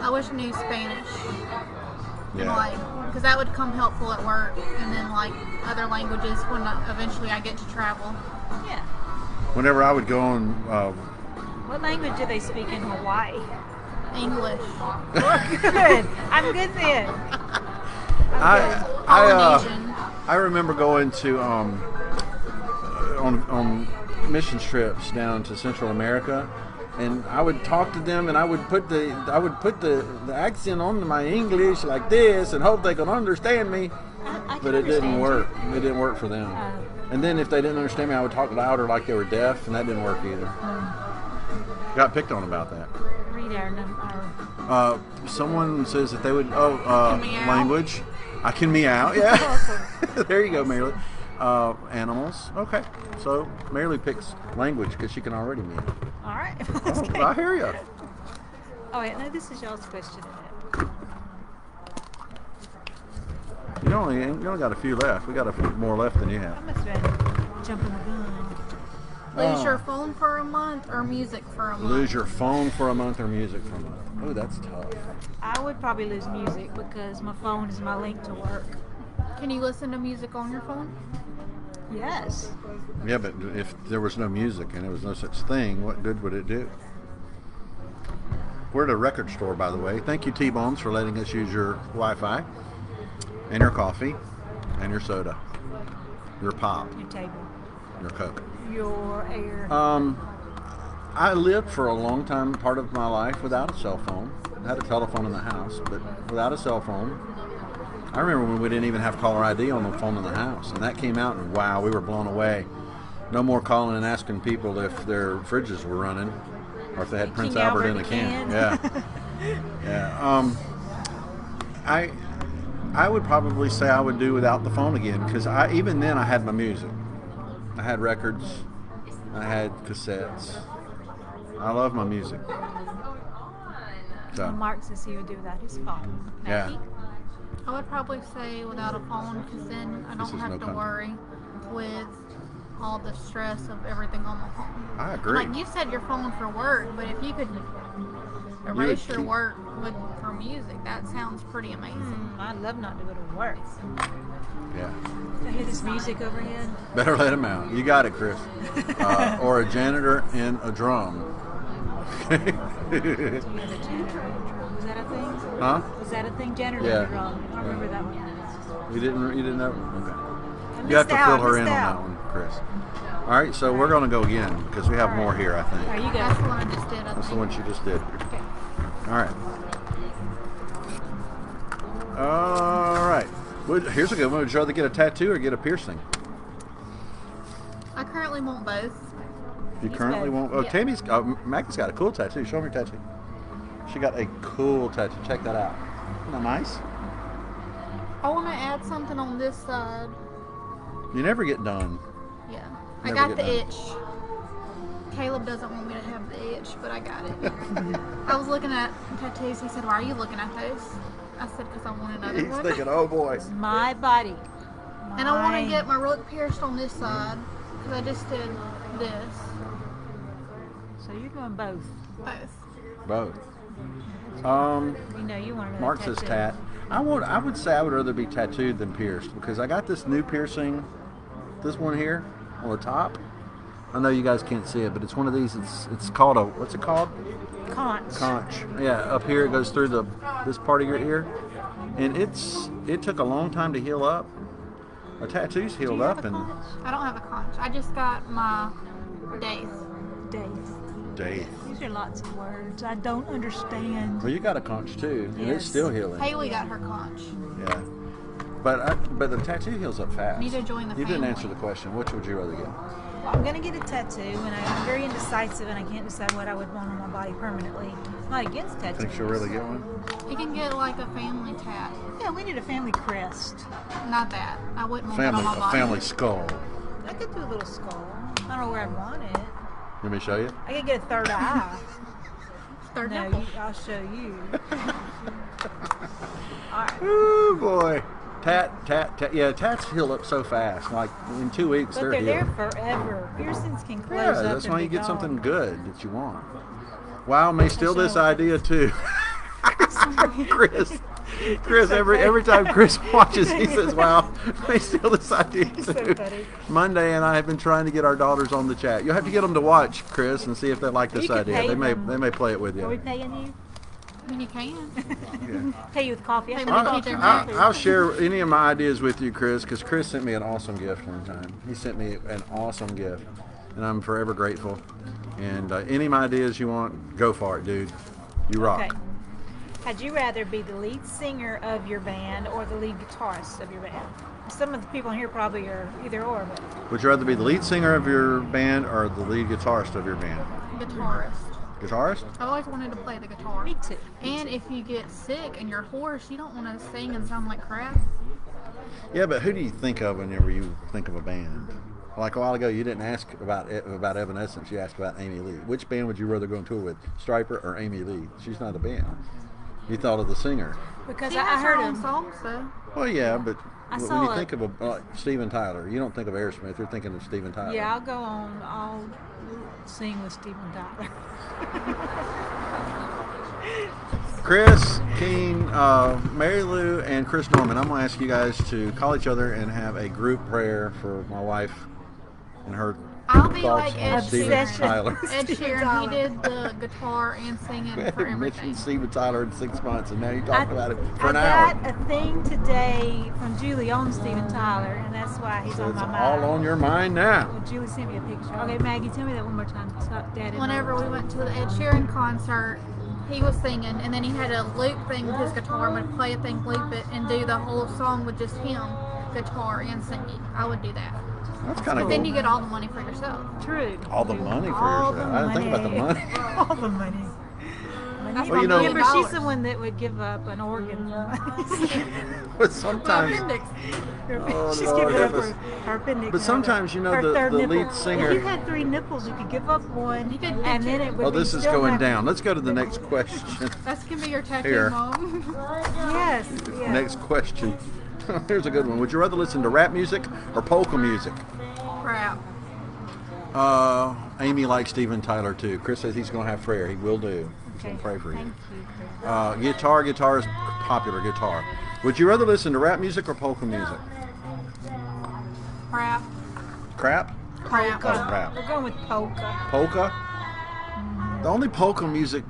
I wish I knew Spanish. And Yeah. like because that would come helpful at work, and then like other languages when eventually I get to travel. Yeah. Whenever I would go on, What language do they speak in Hawaii? English. Good. I'm good then. Polynesian. I remember going to on missions trips down to Central America, and I would talk to them, and I would put the accent on my English like this, and hope they could understand me. I But it didn't work. It didn't work for them. And then if they didn't understand me, I would talk louder like they were deaf, and that didn't work either. Got picked on about that. Read our number. Someone says that they would. meow. Language. I can meow. Yeah. Awesome. There you go, Marylee. Animals. Okay. So Marylee picks language because she can already meow. All right. Oh, I hear you. Oh wait, no, this is y'all's question. You only got a few left. We got a few more left than you I have. must have been jumping the gun. Lose your phone for a month or music for a month? Lose your phone for a month or music for a month. Oh, that's tough. I would probably lose music because my phone is my link to work. Can you listen to music on your phone? Yes. Yeah, but if there was no music and there was no such thing, what good would it do? We're at a record store, by the way. Thank you, T-Bones, for letting us use your Wi-Fi and your coffee and your soda, your pop, Your table. your Coke. Your air. I lived for a long time, part of my life, without a cell phone. I had a telephone in the house, but without a cell phone. I remember when we didn't even have caller ID on the phone in the house, and that came out, and wow, we were blown away. No more calling and asking people if their fridges were running, or if they had Prince King Albert in Albert a can. can. Yeah, yeah. I would probably say I would do without the phone again, because even then I had my music. I had records. I had cassettes. I love my music. So, Mark says he would do without his phone. yeah. Maggie? I would probably say without a phone, because then I This don't is have no to country. worry with all the stress of everything on my phone. I agree. Like you said, your phone for work, but if you could erase your keep- work for music, that sounds pretty amazing. I'd love not to go to work. Yeah. I hear this music overhead. Better let him out. You got it, Chris. Or a janitor in a drum. You have a janitor in a drum. Was that a thing? Huh? Was that a thing? Janitor Yeah. in a drum. I don't remember that one. You didn't know? Okay. I You have to missed fill out, her in missed on out. that one, Chris. All right, so we're going to go again because we have more here, I think. All right, you That's the go. one I just did. I That's the think. one she just did. Okay. All right. All right. Here's a good one. Would you rather get a tattoo or get a piercing? I currently want both. You He's currently both. won't. Oh, Yeah. Tammie's. Maggie's got a cool tattoo. Show me your tattoo. She got a cool tattoo. Check that out. Isn't that nice? I want to add something on this side. You never get done. Yeah. Never I got get the done. itch. Caleb doesn't want me to have the itch, but I got it. I was looking at tattoos. He said, "Why are you looking at those?" I said, "Because I want another He's one." thinking, oh boy. My body. And I want to Mine. get my rook pierced on this side because I just did this. So you're doing both. Both. Both. You know you want another Mark tattoo. says tat. I would say I would rather be tattooed than pierced because I got this new piercing, this one here on the top. I know you guys can't see it, but it's one of these. It's called a, what's it called? Conch. Conch. Yeah, up here it goes through this part of your ear, and it took a long time to heal up. A tattoo's Do healed you have up a in conch? I don't have a conch. I just got my days. Days. days. These are lots of words I don't understand. Well, you got a conch too, and it's Yes. still healing. Haley got her conch. Yeah, but the tattoo heals up fast. Need to join the You didn't family. answer the question. Which would you rather get? Well, I'm gonna get a tattoo, and I'm very indecisive, and I can't decide what I would want on my body permanently. I'm not against tattoos. Think she'll really get one? You can get like a family tat. Yeah, we need a family crest. Not that. I wouldn't want that Family, on my a body. family skull. I could do a little skull. I don't know where I'd want it. Let me show you. I could get a third eye. Third No, nipple. I'll show you. All right. Ooh boy, tat. Yeah, tats heal up so fast. Like in 2 weeks, But they're they're there healed. forever. Piercings can close Yeah, up. that's and why be you get gone. something good that you want. Wow, may steal this shall- idea too. Chris, Chris, So every funny. time Chris watches, he says, "Wow, they steal this idea too." So funny. Monday and I have been trying to get our daughters on the chat. You'll have to get them to watch, Chris, and see if they like this You could idea. pay They may them. play it with Are we you. paying you? I mean, you can. Yeah. Pay you with coffee. Pay I me should to have keep their bought mouth. you I'll share any of my ideas with you, Chris, because Chris sent me an awesome gift one time. He sent me an awesome gift, and I'm forever grateful. And any of my ideas you want, go for it, dude. You rock. Okay. Had you rather be the lead singer of your band or the lead guitarist of your band? Some of the people in here probably are either or, but Would you rather be the lead singer of your band or the lead guitarist of your band? Guitarist. Guitarist? I've always wanted to play the guitar. me too. And if you get sick and you're hoarse, you don't want to sing and sound like crap. Yeah, but who do you think of whenever you think of a band? Like a while ago, you didn't ask about Evanescence. You asked about Amy Lee. Which band would you rather go on tour with, Stryper or Amy Lee? She's not a band. You thought of the singer. Because She I has her heard own him. songs, though. Well, yeah, but I when saw you it. think of like Steven Tyler, you don't think of Aerosmith. You're thinking of Steven Tyler. Yeah, I'll go on. I'll sing with Steven Tyler. Chris, Keen, Mary Lou, and Chris Norman, I'm going to ask you guys to call each other and have a group prayer for my wife and her I'll be thoughts like on Ed Steven Sheeran. Tyler. Ed Steven Sheeran, Tyler. he did the guitar and singing We for haven't everything. mentioned Steven Tyler in 6 months, and now you talk about it for an I hour. got a thing today from Julie on Steven Tyler, and that's why he's So on it's my mind. all on your mind now. Well, Julie sent me a picture. Okay, Maggie, tell me that one more time. Dad, Whenever we went to the Ed Sheeran concert, he was singing, and then he had a loop thing with his guitar, and would play a thing, loop it, and do the whole song with just him, guitar and singing. I would do that. That's kind of But cool. then you get all the money for yourself. True. All the money for All yourself. the I didn't think about the money. All the money. That's Well, you know- Remember, she's the $1 million. one that would give up an organ. But My sometimes, appendix. Oh, she's Lord, giving up help us. her appendix. But sometimes, you know, her the third nipple. lead singer- If you had 3 nipples, you could give up one, You could and ditch then it. it would oh, be this is still going have- down. Let's go to the next question. That can be your tattoo, Here. Mom. Yes. Yeah. Next question. Here's a good one. Would you rather listen to rap music or polka music? Crap. Amy likes Steven Tyler too. Chris says he's going to have prayer. He will do. He's going to pray for you. Thank you. Guitar is popular. Guitar. Would you rather listen to rap music or polka music? Crap. Crap? Crap. Oh, crap. We're going with polka. Polka? The only polka music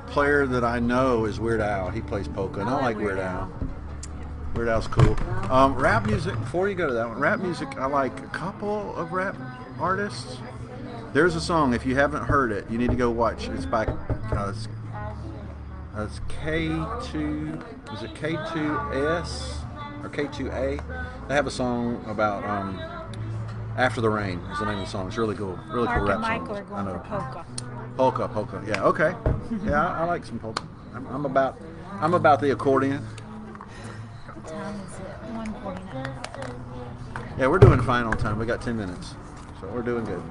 player that I know is Weird Al. He plays polka, and I like Weird Al. Weird Al's cool. Rap music, before you go to that one, rap music, I like a couple of rap artists. There's a song, if you haven't heard it, you need to go watch. It's by, it's K2, is it K2S or K2A? They have a song about After the Rain is the name of the song. It's really cool. Really Mark cool rap and song. Michael are going for polka. Polka. Yeah, okay. Yeah, I like some polka. I'm about the accordion. What time is it? 1:49. Yeah, we're doing fine on time. We got 10 minutes, so we're doing good.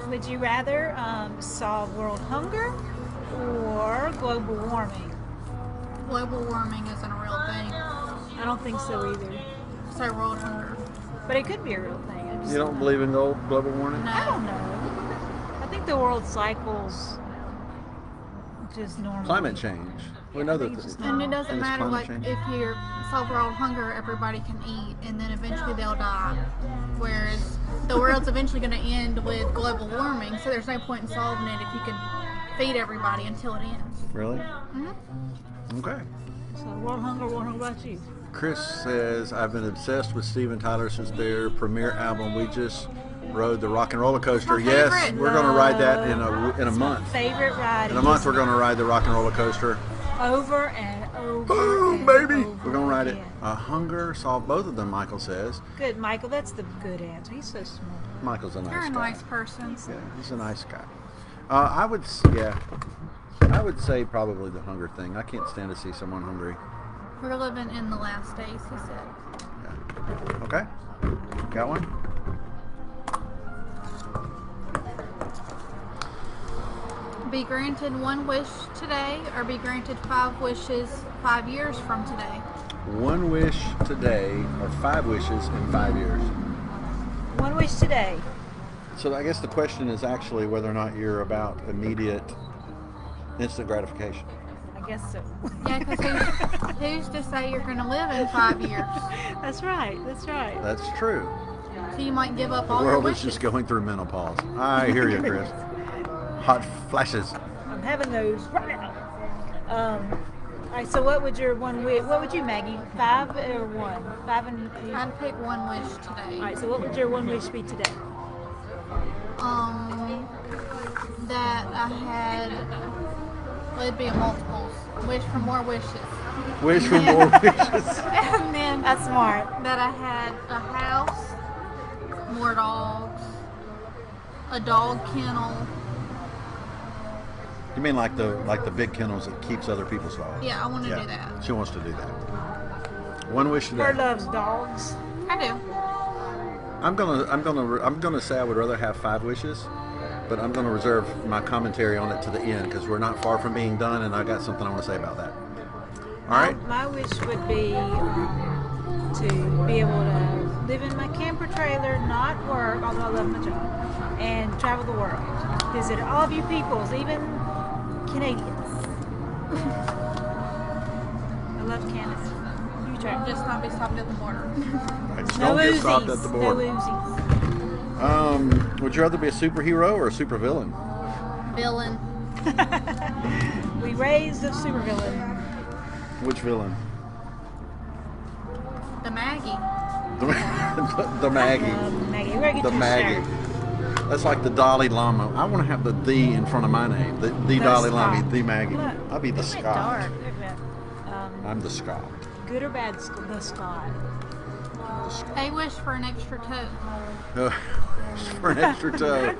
Would you rather solve world hunger or global warming? Global warming isn't a real thing. I don't think so either. So world hunger. But it could be a real thing. I just You don't believe in global warming? No. I don't know. I think the world cycles just normal. Climate change. We know that. And it doesn't And it's matter, climate like, change. if you solve world hunger, everybody can eat, and then eventually they'll die. Whereas the world's eventually going to end with global warming, so there's no point in solving it if you can feed everybody until it ends. Really? Mm-hmm. Okay. So world hunger, what about you? Chris says, I've been obsessed with Steven Tyler since their premiere album. We just rode the rock and roller coaster. My Yes, favorite. we're going to ride that in a month. Favorite ride. In a month, we're going to ride the rock and roller coaster. over and over. Boom, and baby! over We're going to ride it. again. Hunger solved both of them, Michael says. Good, Michael. That's the good answer. He's so smart. Michael's a nice You're a guy. nice person. Yeah, he's a nice guy. I would say probably the hunger thing. I can't stand to see someone hungry. We're living in the last days, he said. Yeah. Okay. Got one? Be granted 1 wish today, or be granted 5 wishes 5 years from today. 1 wish today, or 5 wishes in 5 years. One wish today. So I guess the question is actually whether or not you're about immediate, instant gratification. I guess so. Yeah, because Who's to say you're going to live in 5 years? That's right. That's right. That's true. So you might give up The all your world is wishes. just going through menopause. I hear you, Chris. Hot flashes. I'm having those right now. All right. So what would your one wish? What would you, Maggie? 5 or 1? 5 and 8. I'd pick one wish today. All right. So what would your one wish be today? That I had, well, it'd be a multiples. Wish for more wishes. Wish for more wishes. And then That's smart. that I had a house, more dogs, a dog kennel. You mean like the big kennels that keeps other people's dogs? Yeah, I want to do that. She wants to do that. One wish today. Her loves dogs. I do. I'm gonna say I would rather have 5 wishes, but I'm gonna reserve my commentary on it to the end because we're not far from being done, and I got something I want to say about that. All right. My wish would be to be able to live in my camper trailer, not work, although I love my job, and travel the world. Visit all of you peoples, even Canadians. I love Canada. You travel. Just not be stopped at the border. Right, just No don't get Uzis. stopped at the border. No Uzis. Would you rather be a superhero or a supervillain? Villain. We raised a supervillain. Which villain? The Maggie. The Maggie. Maggie, we're gonna get The you a Maggie. shirt. That's like the Dalai Lama. I want to have the "the" in front of my name. The Dalai Lama, the Maggie. Look, I'll be the isn't it Scott. dark? Wait a minute. I'm the Scott. Good or bad, the Scott. The Scott. I wish for an extra toe. For an extra toe.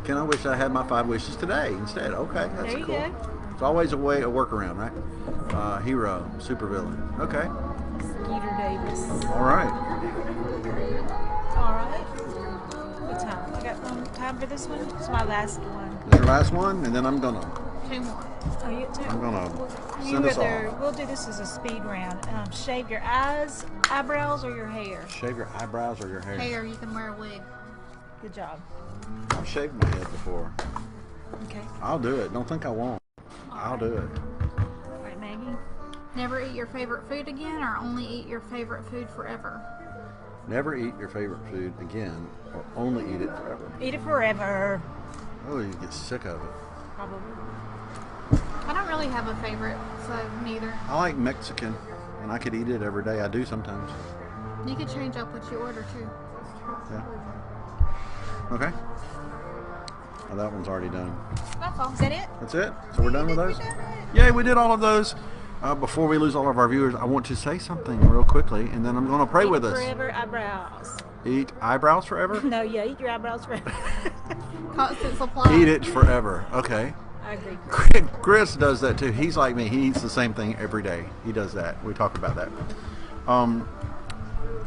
Can I wish I had my 5 wishes today instead? Okay, that's There you cool. go. It's always a workaround, right? Hero, supervillain. Okay. Skeeter Davis. All right. All right. What time? I got time for this one. It's my last one. This is your last one, and then I'm gonna 2 more. Oh, you get two? I'm gonna You send us either, off. we'll do this as a speed round. Shave your eyebrows, or your hair. Shave your eyebrows or your hair? Hair, you can wear a wig. Good job. I've shaved my head before. Okay. I'll do it. Don't think I won't. I'll do it. All right, Maggie. Never eat your favorite food again, or only eat your favorite food forever. Never eat your favorite food again, or only eat it forever. Eat it forever. Oh, you get sick of it. Probably. I don't really have a favorite, so neither. I like Mexican, and I could eat it every day. I do sometimes. You could change up what you order too. Yeah. Okay. Well, that one's already done. That's all. Is that it? That's it? So we're done with those? We did it. Yay, we did all of those. Before we lose all of our viewers, I want to say something real quickly, and then I'm going to pray with us. Forever eyebrows. Eat eyebrows forever? No, yeah, eat your eyebrows forever. Constant supply. Eat it forever. Okay. I agree. Chris does that too. He's like me. He eats the same thing every day. He does that. We talk about that.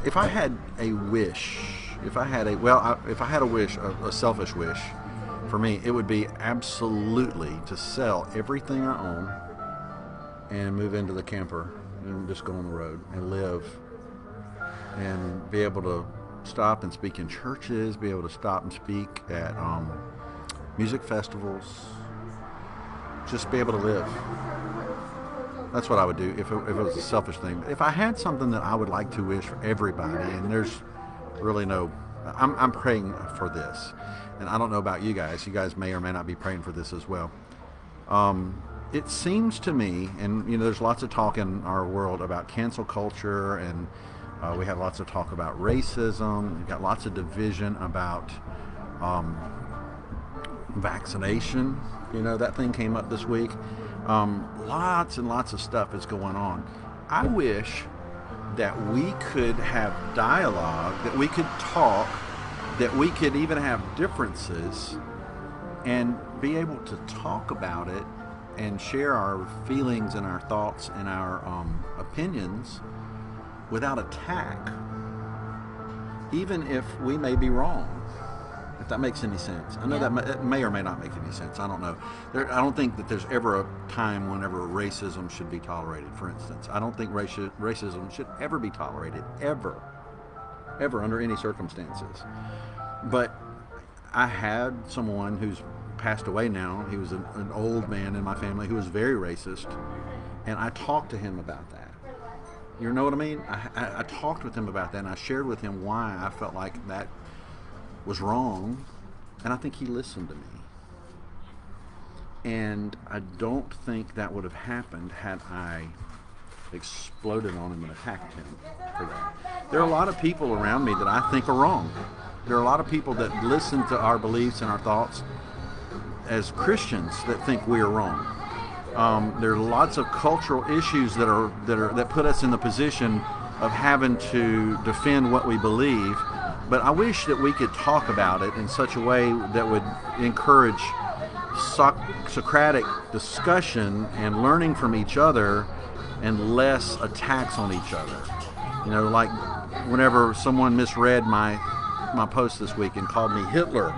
If I had a wish, if I had a wish, a selfish wish, for me, it would be absolutely to sell everything I own and move into the camper and just go on the road and live and be able to stop and speak in churches, be able to stop and speak at music festivals, just be able to live. That's what I would do if it was a selfish thing. If I had something that I would like to wish for everybody, and there's really no, I'm praying for this, and I don't know about you guys. You guys may or may not be praying for this as well. It seems to me, and there's lots of talk in our world about cancel culture, and we have lots of talk about racism. We've got lots of division about vaccination. That thing came up this week. Lots and lots of stuff is going on. I wish that we could have dialogue, that we could talk, that we could even have differences and be able to talk about it and share our feelings and our thoughts and our opinions without attack, even if we may be wrong. If that makes any sense. I know that may or may not make any sense. I don't know. I don't think that there's ever a time whenever racism should be tolerated, for instance. I don't think racism should ever be tolerated, ever, under any circumstances. But I had someone whose passed away now. He was an old man in my family who was very racist, and I talked to him about that. You know what I mean? I talked with him about that, and I shared with him why I felt like that was wrong, and I think he listened to me. And I don't think that would have happened had I exploded on him and attacked him for that. There are a lot of people around me that I think are wrong. There are a lot of people that listen to our beliefs and our thoughts as Christians that think we are wrong. There are lots of cultural issues that put us in the position of having to defend what we believe. But I wish that we could talk about it in such a way that would encourage Socratic discussion and learning from each other, and less attacks on each other. You know, like whenever someone misread my post this week and called me Hitler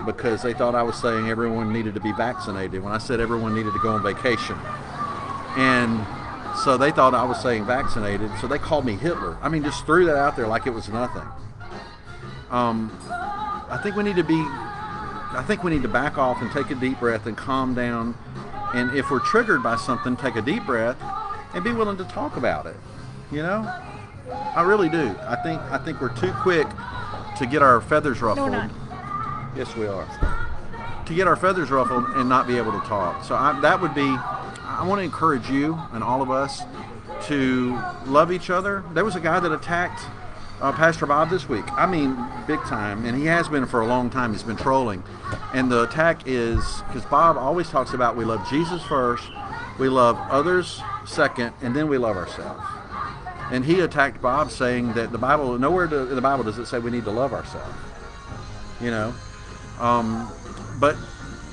because they thought I was saying everyone needed to be vaccinated when I said everyone needed to go on vacation. And so they thought I was saying vaccinated, so they called me Hitler. I mean, just threw that out there like it was nothing. I think we need to back off and take a deep breath and calm down. And if we're triggered by something, take a deep breath and be willing to talk about it. You know, I really do. I think we're too quick to get our feathers ruffled. No, we're not. Yes, we are. To get our feathers ruffled and not be able to talk. So I want to encourage you and all of us to love each other. There was a guy that attacked Pastor Bob this week. I mean, big time. And he has been for a long time. He's been trolling. And the attack is, because Bob always talks about we love Jesus first, we love others second, and then we love ourselves. And he attacked Bob saying that the Bible, nowhere in the Bible does it say we need to love ourselves. You know? But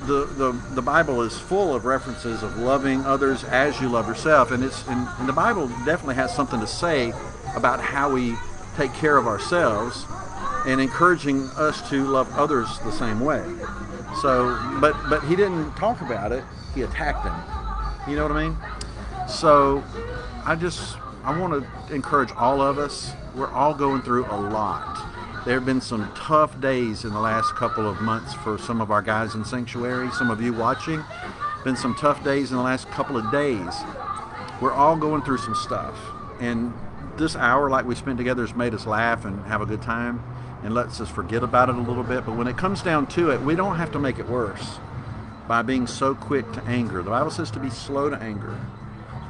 the Bible is full of references of loving others as you love yourself. And and the Bible definitely has something to say about how we take care of ourselves and encouraging us to love others the same way. So, but he didn't talk about it. He attacked them. You know what I mean? So I want to encourage all of us. We're all going through a lot. There have been some tough days in the last couple of months for some of our guys in Sanctuary, some of you watching. Been some tough days in the last couple of days. We're all going through some stuff. And this hour, like we spent together, has made us laugh and have a good time and lets us forget about it a little bit. But when it comes down to it, we don't have to make it worse by being so quick to anger. The Bible says to be slow to anger.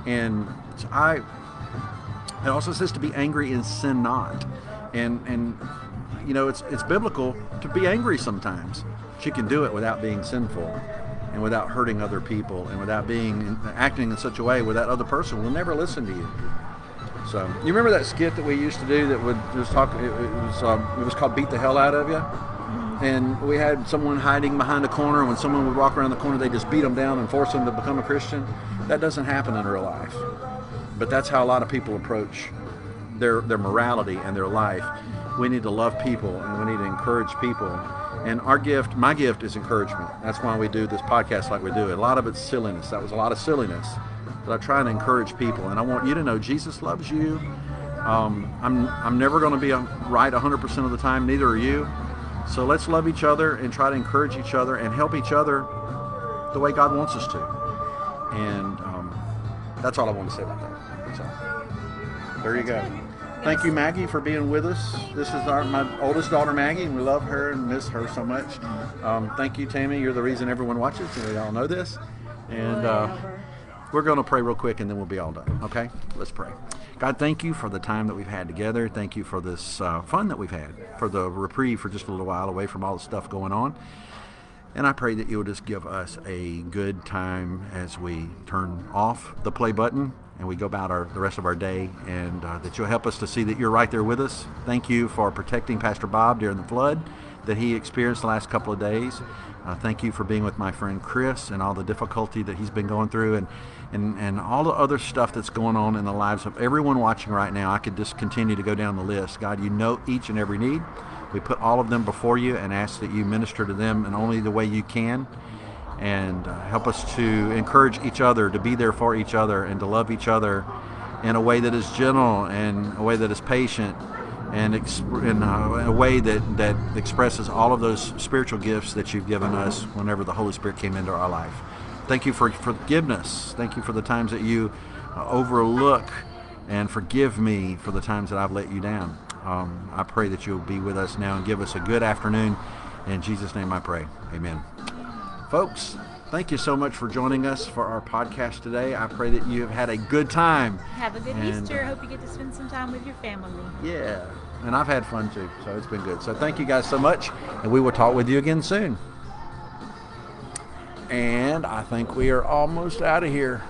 And it also says to be angry and sin not. And you know, it's biblical to be angry sometimes. But you can do it without being sinful and without hurting other people and without acting in such a way where that other person will never listen to you. So, you remember that skit that we used to do that would just talk, it was called Beat the Hell Out of You? And we had someone hiding behind a corner, and when someone would walk around the corner, they just beat them down and force them to become a Christian. That doesn't happen in real life. But that's how a lot of people approach their morality and their life. We need to love people, and we need to encourage people. And my gift is encouragement. That's why we do this podcast like we do. A lot of it's silliness. That was a lot of silliness. But I try and encourage people, and I want you to know Jesus loves you. I'm never going to be right 100% of the time, neither are you. So let's love each other and try to encourage each other and help each other the way God wants us to. And that's all I want to say about that. So there you go. Thank you, Maggie, for being with us. This is my oldest daughter, Maggie, and we love her and miss her so much. Thank you, Tammie. You're the reason everyone watches, and we all know this. And we're going to pray real quick, and then we'll be all done. Okay? Let's pray. God, thank you for the time that we've had together. Thank you for this fun that we've had, for the reprieve for just a little while away from all the stuff going on. And I pray that you'll just give us a good time as we turn off the play button and we go about the rest of our day, and that you'll help us to see that you're right there with us. Thank you for protecting Pastor Bob during the flood that he experienced the last couple of days. Thank you for being with my friend Chris and all the difficulty that he's been going through, and all the other stuff that's going on in the lives of everyone watching right now. I could just continue to go down the list. God, you know each and every need. We put all of them before you and ask that you minister to them in only the way you can, and help us to encourage each other, to be there for each other, and to love each other in a way that is gentle and a way that is patient, and in a way that expresses all of those spiritual gifts that you've given us whenever the Holy Spirit came into our life. Thank you for forgiveness. Thank you for the times that you overlook and forgive me for the times that I've let you down. I pray that you'll be with us now and give us a good afternoon. In Jesus' name I pray. Amen. Folks, thank you so much for joining us for our podcast today. I pray that you have had a good time. Have a good Easter. Hope you get to spend some time with your family. Yeah, and I've had fun too, so it's been good. So thank you guys so much, and we will talk with you again soon. And I think we are almost out of here.